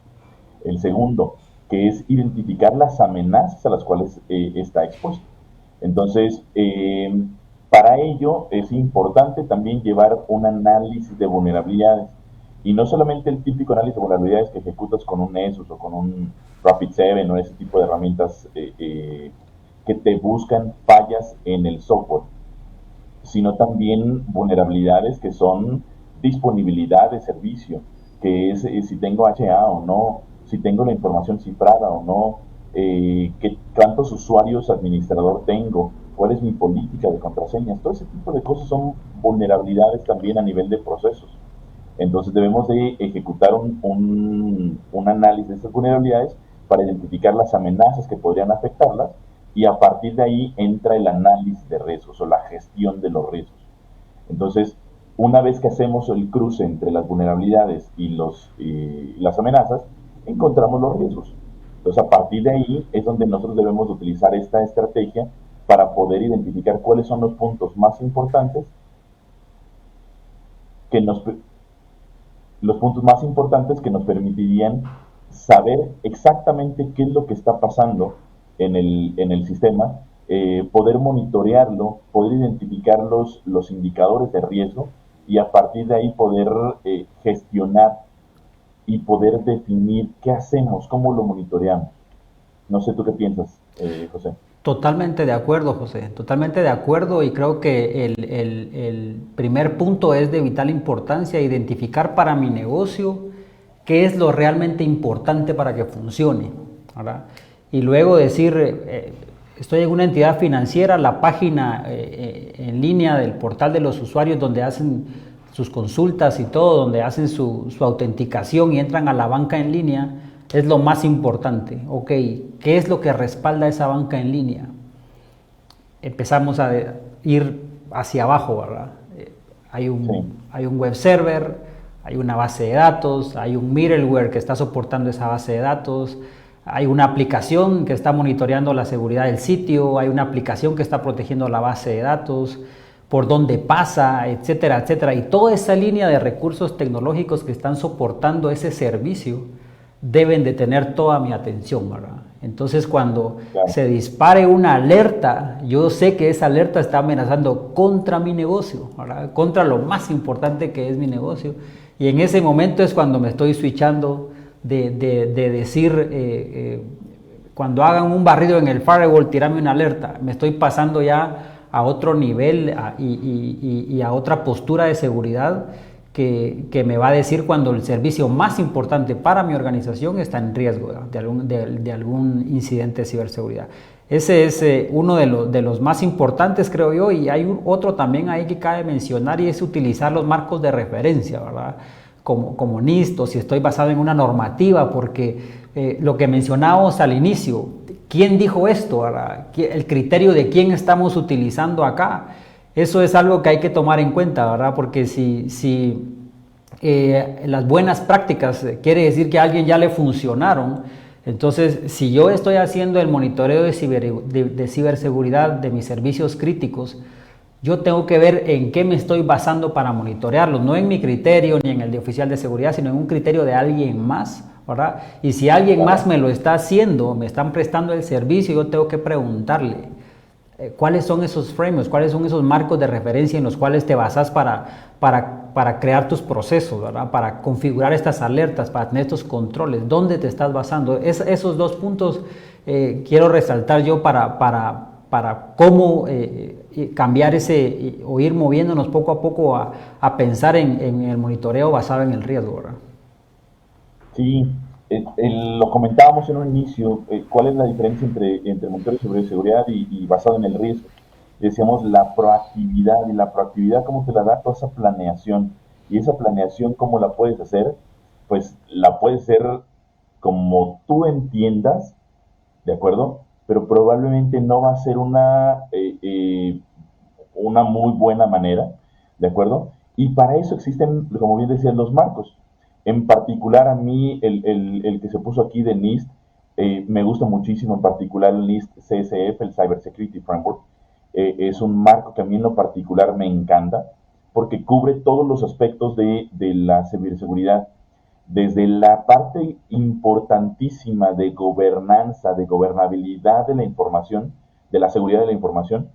El segundo, que es identificar las amenazas a las cuales está expuesto. Entonces, para ello es importante también llevar un análisis de vulnerabilidades. Y no solamente el típico análisis de vulnerabilidades que ejecutas con un Nessus o con un Rapid7 o ese tipo de herramientas que te buscan fallas en el software, sino también vulnerabilidades que son disponibilidad de servicio, que es si tengo HA o no, si tengo la información cifrada o no, qué cuántos usuarios administrador tengo, cuál es mi política de contraseñas. Todo ese tipo de cosas son vulnerabilidades también a nivel de procesos. Entonces debemos de ejecutar un análisis de estas vulnerabilidades para identificar las amenazas que podrían afectarlas, y a partir de ahí entra el análisis de riesgos o la gestión de los riesgos. Entonces, una vez que hacemos el cruce entre las vulnerabilidades y las amenazas, encontramos los riesgos. Entonces, a partir de ahí es donde nosotros debemos utilizar esta estrategia para poder identificar cuáles son los puntos más importantes que nos permitirían saber exactamente qué es lo que está pasando en el sistema, poder monitorearlo, poder identificar los indicadores de riesgo, y a partir de ahí poder gestionar y poder definir qué hacemos, cómo lo monitoreamos. No sé, ¿tú qué piensas, José? Totalmente de acuerdo, José, totalmente de acuerdo, y creo que el primer punto es de vital importancia: identificar para mi negocio qué es lo realmente importante para que funcione, ¿verdad? Y luego decir, estoy en una entidad financiera, la página en línea del portal de los usuarios donde hacen sus consultas y todo, donde hacen su autenticación y entran a la banca en línea, es lo más importante. Ok, ¿qué es lo que respalda esa banca en línea? Empezamos a ir hacia abajo, ¿verdad? Hay un web server, hay una base de datos, hay un middleware que está soportando esa base de datos, hay una aplicación que está monitoreando la seguridad del sitio, hay una aplicación que está protegiendo la base de datos, por dónde pasa, etcétera, etcétera. Y toda esa línea de recursos tecnológicos que están soportando ese servicio deben de tener toda mi atención, ¿verdad? Entonces, cuando se dispare una alerta, yo sé que esa alerta está amenazando contra mi negocio, ¿verdad? Contra lo más importante que es mi negocio. Y en ese momento es cuando me estoy switchando de decir, cuando hagan un barrido en el firewall, tirame una alerta. Me estoy pasando ya a otro nivel y a otra postura de seguridad que me va a decir cuando el servicio más importante para mi organización está en riesgo de algún incidente de ciberseguridad. Ese es uno de los más importantes, creo yo, y hay otro también ahí que cabe mencionar, y es utilizar los marcos de referencia, ¿verdad? Como NIST, o si estoy basado en una normativa, porque lo que mencionábamos al inicio, ¿quién dijo esto, verdad? El criterio de quién estamos utilizando acá. Eso es algo que hay que tomar en cuenta, ¿verdad? Porque si las buenas prácticas quiere decir que a alguien ya le funcionaron, entonces si yo estoy haciendo el monitoreo de ciberseguridad de mis servicios críticos, yo tengo que ver en qué me estoy basando para monitorearlos, no en mi criterio ni en el de oficial de seguridad, sino en un criterio de alguien más, ¿verdad? Y si alguien más me lo está haciendo, me están prestando el servicio, yo tengo que preguntarle cuáles son esos frameworks, cuáles son esos marcos de referencia en los cuales te basas para crear tus procesos, ¿verdad? Para configurar estas alertas, para tener estos controles, ¿dónde te estás basando? Esos dos puntos quiero resaltar yo para cómo cambiar o ir moviéndonos poco a poco a pensar en el monitoreo basado en el riesgo, ¿verdad? Sí, lo comentábamos en un inicio, ¿cuál es la diferencia entre monitoreo de seguridad y basado en el riesgo? Decíamos la proactividad, y la proactividad, ¿cómo te la da toda esa planeación? Y esa planeación, ¿cómo la puedes hacer? Pues la puedes hacer como tú entiendas, ¿de acuerdo? Pero probablemente no va a ser una muy buena manera, ¿de acuerdo? Y para eso existen, como bien decías, los marcos. En particular, a mí, el que se puso aquí de NIST, me gusta muchísimo, en particular el NIST CSF, el Cyber Security Framework. Es un marco que a mí en lo particular me encanta, porque cubre todos los aspectos de la ciberseguridad, desde la parte importantísima de gobernanza, de gobernabilidad de la información, de la seguridad de la información,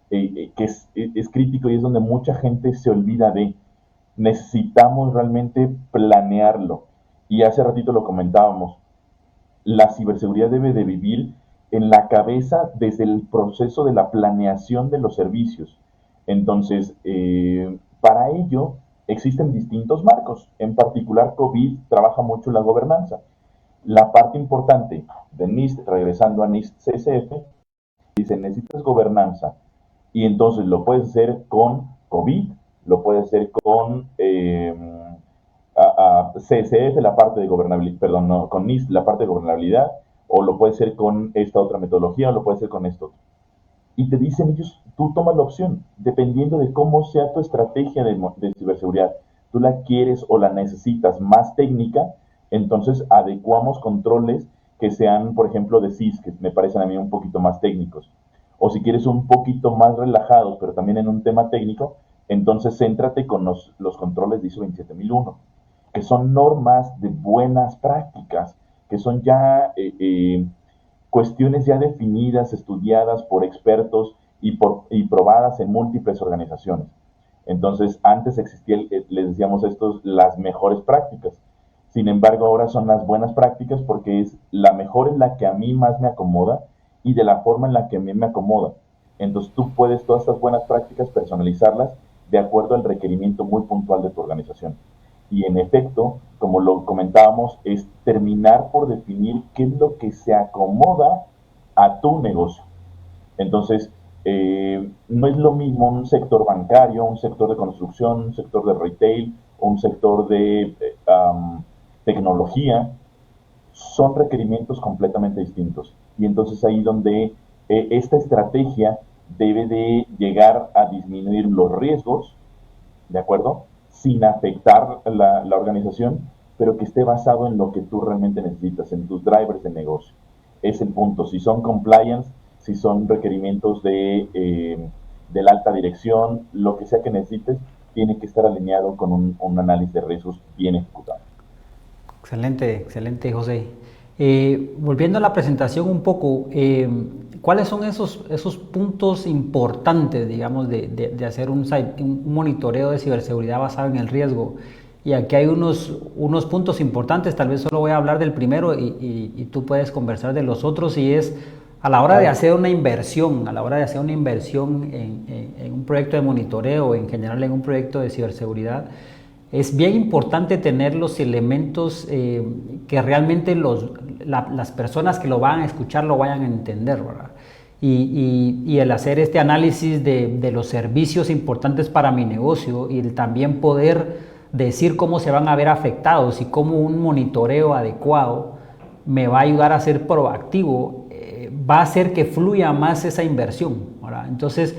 que es crítico, y es donde mucha gente se olvida de. Necesitamos realmente planearlo. Y hace ratito lo comentábamos, la ciberseguridad debe de vivir en la cabeza desde el proceso de la planeación de los servicios. Entonces, para ello, existen distintos marcos. En particular, COVID trabaja mucho la gobernanza. La parte importante de NIST, regresando a NIST CSF, dice, necesitas gobernanza. Y entonces lo puedes hacer con COVID, lo puedes hacer con CSF, la parte de gobernabilidad, perdón, no, con NIST, la parte de gobernabilidad, o lo puedes hacer con esta otra metodología, o lo puedes hacer con esto. Y te dicen ellos, tú tomas la opción, dependiendo de cómo sea tu estrategia de ciberseguridad. Tú la quieres o la necesitas más técnica, entonces adecuamos controles que sean, por ejemplo, de CIS, que me parecen a mí un poquito más técnicos. O si quieres un poquito más relajados, pero también en un tema técnico, entonces céntrate con los controles de ISO 27001, que son normas de buenas prácticas, que son ya cuestiones ya definidas, estudiadas por expertos y probadas en múltiples organizaciones. Entonces, antes existía, les decíamos estos, las mejores prácticas. Sin embargo, ahora son las buenas prácticas porque es la mejor en la que a mí más me acomoda y de la forma en la que a mí me acomoda. Entonces, tú puedes todas estas buenas prácticas personalizarlas de acuerdo al requerimiento muy puntual de tu organización. Y en efecto, como lo comentábamos, es terminar por definir qué es lo que se acomoda a tu negocio. Entonces, no es lo mismo un sector bancario, un sector de construcción, un sector de retail, un sector de tecnología. Son requerimientos completamente distintos. Y entonces ahí donde esta estrategia debe de llegar a disminuir los riesgos, ¿de acuerdo? Sin afectar la organización, pero que esté basado en lo que tú realmente necesitas, en tus drivers de negocio. Es el punto. Si son compliance, si son requerimientos de la alta dirección, lo que sea que necesites, tiene que estar alineado con un análisis de riesgos bien ejecutado. Excelente, excelente, José. Volviendo a la presentación un poco, ¿cuáles son esos puntos importantes, digamos, de hacer un monitoreo de ciberseguridad basado en el riesgo? Y aquí hay unos puntos importantes, tal vez solo voy a hablar del primero y tú puedes conversar de los otros, y es a la hora de hacer una inversión, en un proyecto de monitoreo, en general en un proyecto de ciberseguridad. Es bien importante tener los elementos que realmente las personas que lo van a escuchar lo vayan a entender, ¿verdad? Y el hacer este análisis de los servicios importantes para mi negocio y el también poder decir cómo se van a ver afectados y cómo un monitoreo adecuado me va a ayudar a ser proactivo, va a hacer que fluya más esa inversión, ¿verdad? Entonces,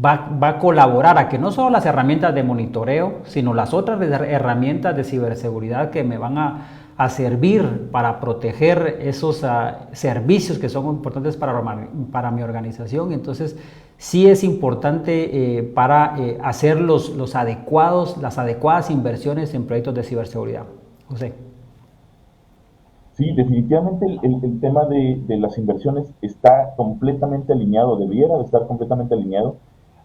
va a colaborar a que no solo las herramientas de monitoreo, sino las otras herramientas de ciberseguridad que me van a servir para proteger esos servicios que son importantes para mi organización. Entonces, sí es importante para hacer las adecuadas inversiones en proyectos de ciberseguridad. José. Sí, definitivamente el tema de las inversiones está completamente alineado, debiera de estar completamente alineado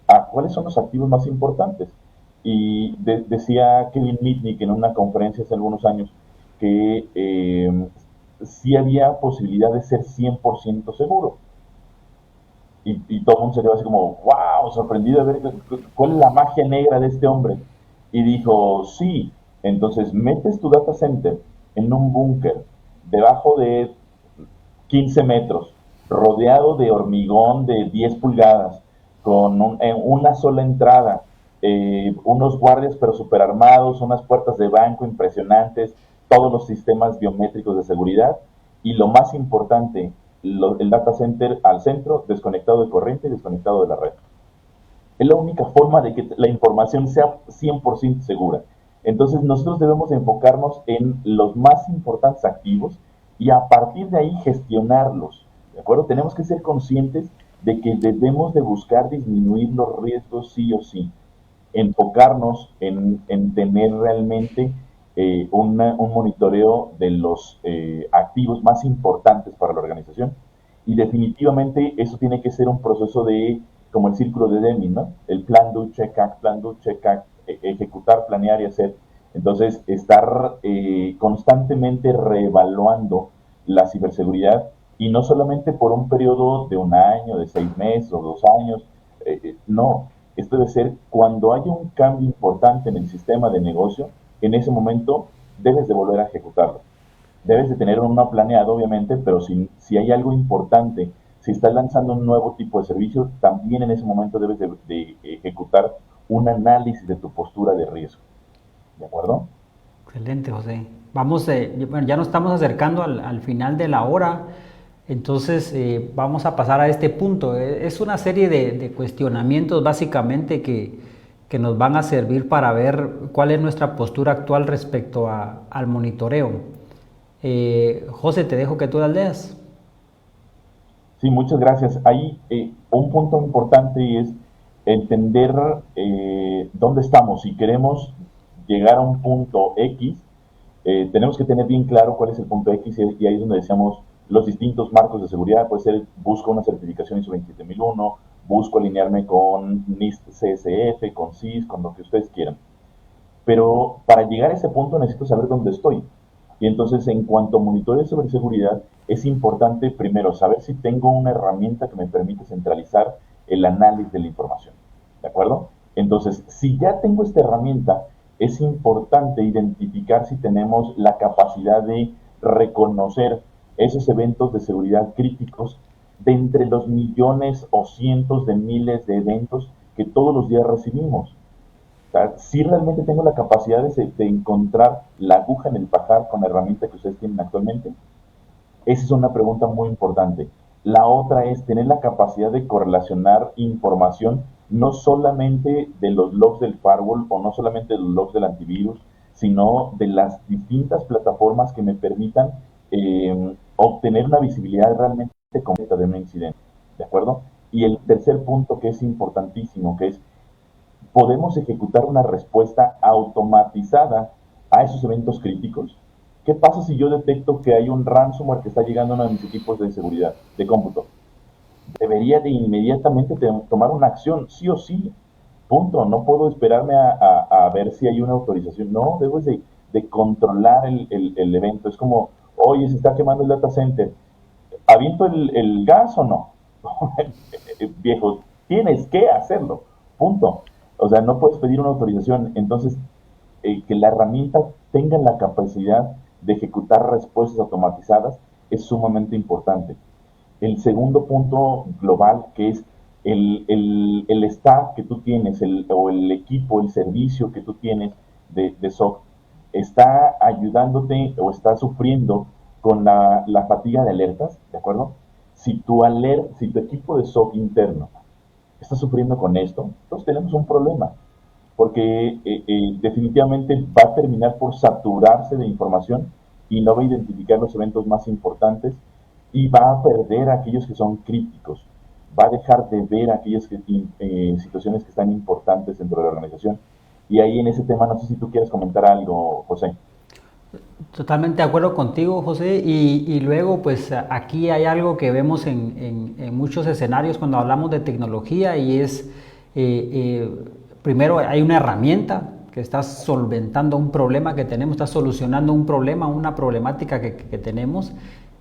a cuáles son los activos más importantes. Y decía Kevin Mitnick en una conferencia hace algunos años que sí había posibilidad de ser 100% seguro. Y todo el mundo se quedó así como, wow, sorprendido de ver cuál es la magia negra de este hombre. Y dijo, sí, entonces metes tu data center en un búnker debajo de 15 metros, rodeado de hormigón de 10 pulgadas, con una sola entrada, unos guardias pero super armados, unas puertas de banco impresionantes, todos los sistemas biométricos de seguridad, y lo más importante, el data center al centro, desconectado de corriente y desconectado de la red. Es la única forma de que la información sea 100% segura. Entonces nosotros debemos enfocarnos en los más importantes activos y a partir de ahí gestionarlos, ¿de acuerdo? Tenemos que ser conscientes de que debemos de buscar disminuir los riesgos sí o sí, enfocarnos en tener realmente un monitoreo de los activos más importantes para la organización, y definitivamente eso tiene que ser un proceso como el círculo de Deming, ¿no? El plan, do, check, act, plan, do, check, act, ejecutar, planear y hacer. Entonces, estar constantemente reevaluando la ciberseguridad, y no solamente por un periodo de un año, de 6 meses o 2 años, no, Esto debe ser cuando haya un cambio importante en el sistema de negocio, en ese momento debes de volver a ejecutarlo. Debes de tener uno planeado, obviamente, pero si hay algo importante, si estás lanzando un nuevo tipo de servicio, también en ese momento debes de ejecutar un análisis de tu postura de riesgo. ¿De acuerdo? Excelente, José. Vamos, bueno, ya nos estamos acercando al final de la hora, entonces vamos a pasar a este punto. Es una serie de cuestionamientos básicamente que nos van a servir para ver cuál es nuestra postura actual respecto al monitoreo. José, te dejo que tú las leas. Sí, muchas gracias. Hay un punto importante es entender dónde estamos. Si queremos llegar a un punto X, tenemos que tener bien claro cuál es el punto X y ahí es donde decíamos los distintos marcos de seguridad. Puede ser, busco una certificación ISO 27001, busco alinearme con NIST CSF, con CIS, con lo que ustedes quieran. Pero para llegar a ese punto necesito saber dónde estoy. Y entonces, en cuanto a monitoreo sobre seguridad, es importante primero saber si tengo una herramienta que me permite centralizar el análisis de la información. ¿De acuerdo? Entonces, si ya tengo esta herramienta, es importante identificar si tenemos la capacidad de reconocer esos eventos de seguridad críticos de entre los millones o cientos de miles de eventos que todos los días recibimos. O sea, si realmente tengo la capacidad de encontrar la aguja en el pajar con la herramienta que ustedes tienen actualmente. Esa es una pregunta muy importante. La otra es tener la capacidad de correlacionar información, no solamente de los logs del firewall o no solamente de los logs del antivirus, sino de las distintas plataformas que me permitan obtener una visibilidad realmente completa de un incidente. ¿De acuerdo? Y el tercer punto que es importantísimo, que es podemos ejecutar una respuesta automatizada a esos eventos críticos. ¿Qué pasa si yo detecto que hay un ransomware que está llegando a uno de mis equipos de seguridad, de cómputo? Debería de inmediatamente tomar una acción, sí o sí, punto. No puedo esperarme a ver si hay una autorización. No, debo de controlar el evento. Es como, oye, se está quemando el data center. ¿Aviento el gas o no? Viejo, tienes que hacerlo, punto. O sea, no puedes pedir una autorización. Entonces, que la herramienta tenga la capacidad de ejecutar respuestas automatizadas es sumamente importante. El segundo punto global, que es el staff que tú tienes, o el equipo, el servicio que tú tienes de SOC, está ayudándote o está sufriendo con la fatiga de alertas, ¿de acuerdo? Si tu equipo de SOC interno está sufriendo con esto, entonces tenemos un problema, porque definitivamente va a terminar por saturarse de información y no va a identificar los eventos más importantes y va a perder a aquellos que son críticos, va a dejar de ver aquellas situaciones que están importantes dentro de la organización. Y ahí en ese tema, no sé si tú quieres comentar algo, José. Totalmente de acuerdo contigo, José, y luego pues aquí hay algo que vemos en muchos escenarios cuando hablamos de tecnología y es, primero hay una herramienta que está solventando un problema que tenemos, está solucionando un problema, una problemática que tenemos,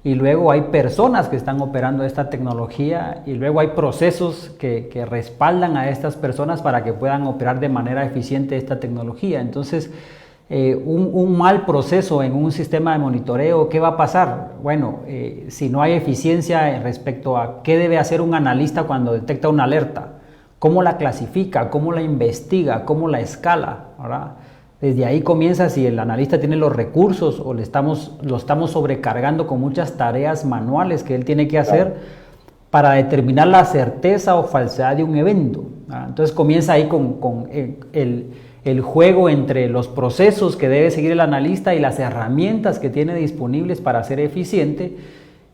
y luego hay personas que están operando esta tecnología y luego hay procesos que respaldan a estas personas para que puedan operar de manera eficiente esta tecnología. Entonces, un mal proceso en un sistema de monitoreo, ¿qué va a pasar? Bueno, si no hay eficiencia respecto a qué debe hacer un analista cuando detecta una alerta, cómo la clasifica, cómo la investiga, cómo la escala, ¿verdad? Desde ahí comienza si el analista tiene los recursos o lo estamos sobrecargando con muchas tareas manuales que él tiene que hacer para determinar la certeza o falsedad de un evento, ¿verdad? Entonces comienza ahí con el juego entre los procesos que debe seguir el analista y las herramientas que tiene disponibles para ser eficiente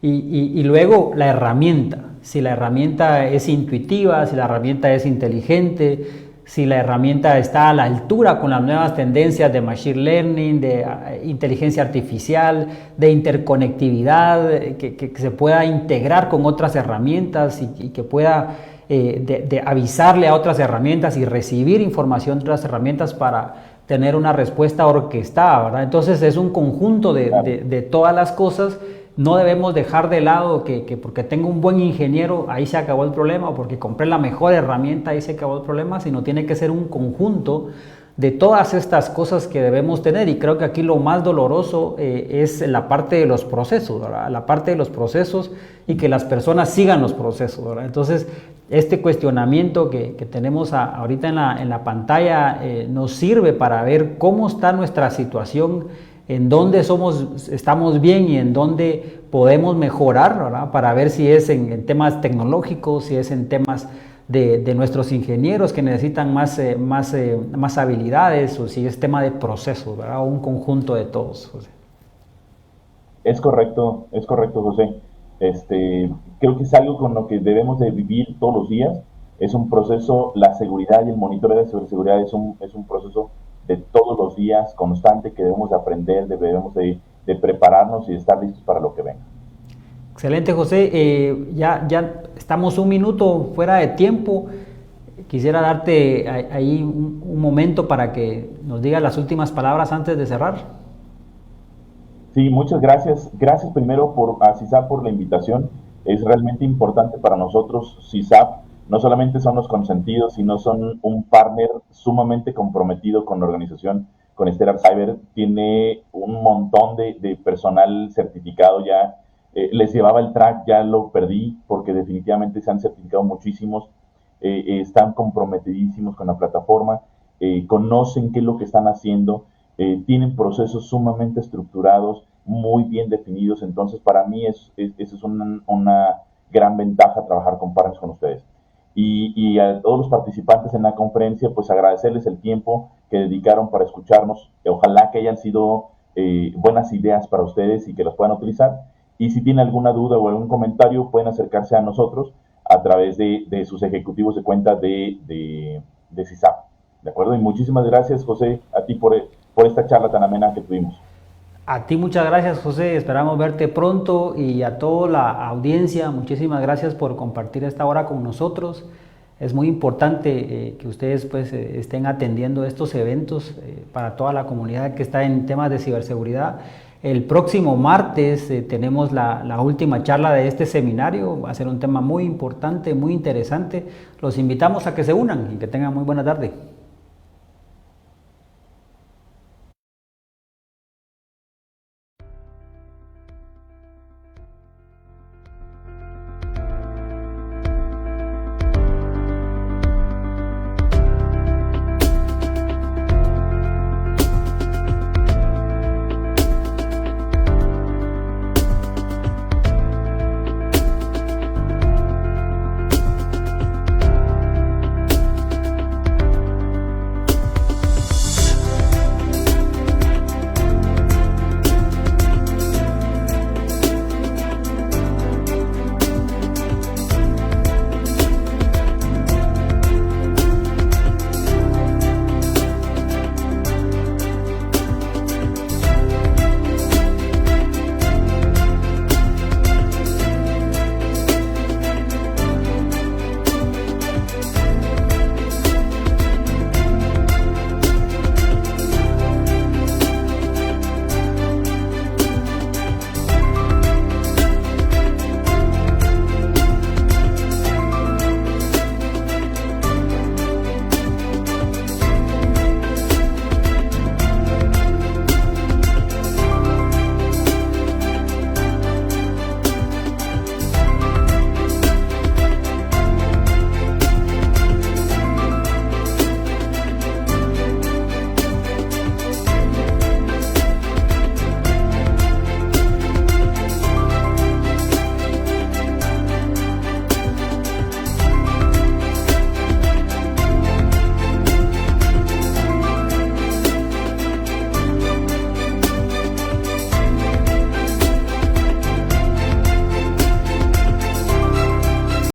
y luego la herramienta, si la herramienta es intuitiva, si la herramienta es inteligente, si la herramienta está a la altura con las nuevas tendencias de Machine Learning, de inteligencia artificial, de interconectividad, que se pueda integrar con otras herramientas y que pueda de avisarle a otras herramientas y recibir información de otras herramientas para tener una respuesta orquestada, ¿verdad? Entonces es un conjunto de todas las cosas no debemos dejar de lado que porque tengo un buen ingeniero, ahí se acabó el problema, o porque compré la mejor herramienta, ahí se acabó el problema, sino tiene que ser un conjunto de todas estas cosas que debemos tener. Y creo que aquí lo más doloroso es la parte de los procesos, ¿verdad? La parte de los procesos y que las personas sigan los procesos, ¿verdad? Entonces, este cuestionamiento que tenemos ahorita en la pantalla nos sirve para ver cómo está nuestra situación, en dónde estamos bien y en dónde podemos mejorar, ¿verdad? Para ver si es en temas tecnológicos, si es en temas de nuestros ingenieros que necesitan más habilidades, o si es tema de procesos, ¿verdad? O un conjunto de todos, José. Es correcto, José. Creo que es algo con lo que debemos de vivir todos los días. Es un proceso, la seguridad y el monitoreo de ciberseguridad es un proceso de todos los días, constante, que debemos de aprender, debemos de prepararnos y de estar listos para lo que venga. Excelente, José. Ya estamos un minuto fuera de tiempo. Quisiera darte ahí un momento para que nos digas las últimas palabras antes de cerrar. Sí, muchas gracias. Gracias primero a CISAP por la invitación. Es realmente importante para nosotros. CISAP no solamente son los consentidos, sino son un partner sumamente comprometido con la organización, con Stellar Cyber. Tiene un montón de personal certificado ya. Les llevaba el track, ya lo perdí porque definitivamente se han certificado muchísimos. Están comprometidísimos con la plataforma, conocen qué es lo que están haciendo, tienen procesos sumamente estructurados, muy bien definidos. Entonces, para mí eso es una gran ventaja, trabajar con partners con ustedes. Y a todos los participantes en la conferencia, pues agradecerles el tiempo que dedicaron para escucharnos. Ojalá que hayan sido buenas ideas para ustedes y que las puedan utilizar. Y si tienen alguna duda o algún comentario, pueden acercarse a nosotros a través de sus ejecutivos de cuenta de CISAP. ¿De acuerdo? Y muchísimas gracias, José, a ti por esta charla tan amena que tuvimos. A ti muchas gracias, José. Esperamos verte pronto, y a toda la audiencia, muchísimas gracias por compartir esta hora con nosotros. Es muy importante que ustedes pues estén atendiendo estos eventos para toda la comunidad que está en temas de ciberseguridad. El próximo martes tenemos la última charla de este seminario. Va a ser un tema muy importante, muy interesante. Los invitamos a que se unan y que tengan muy buena tarde.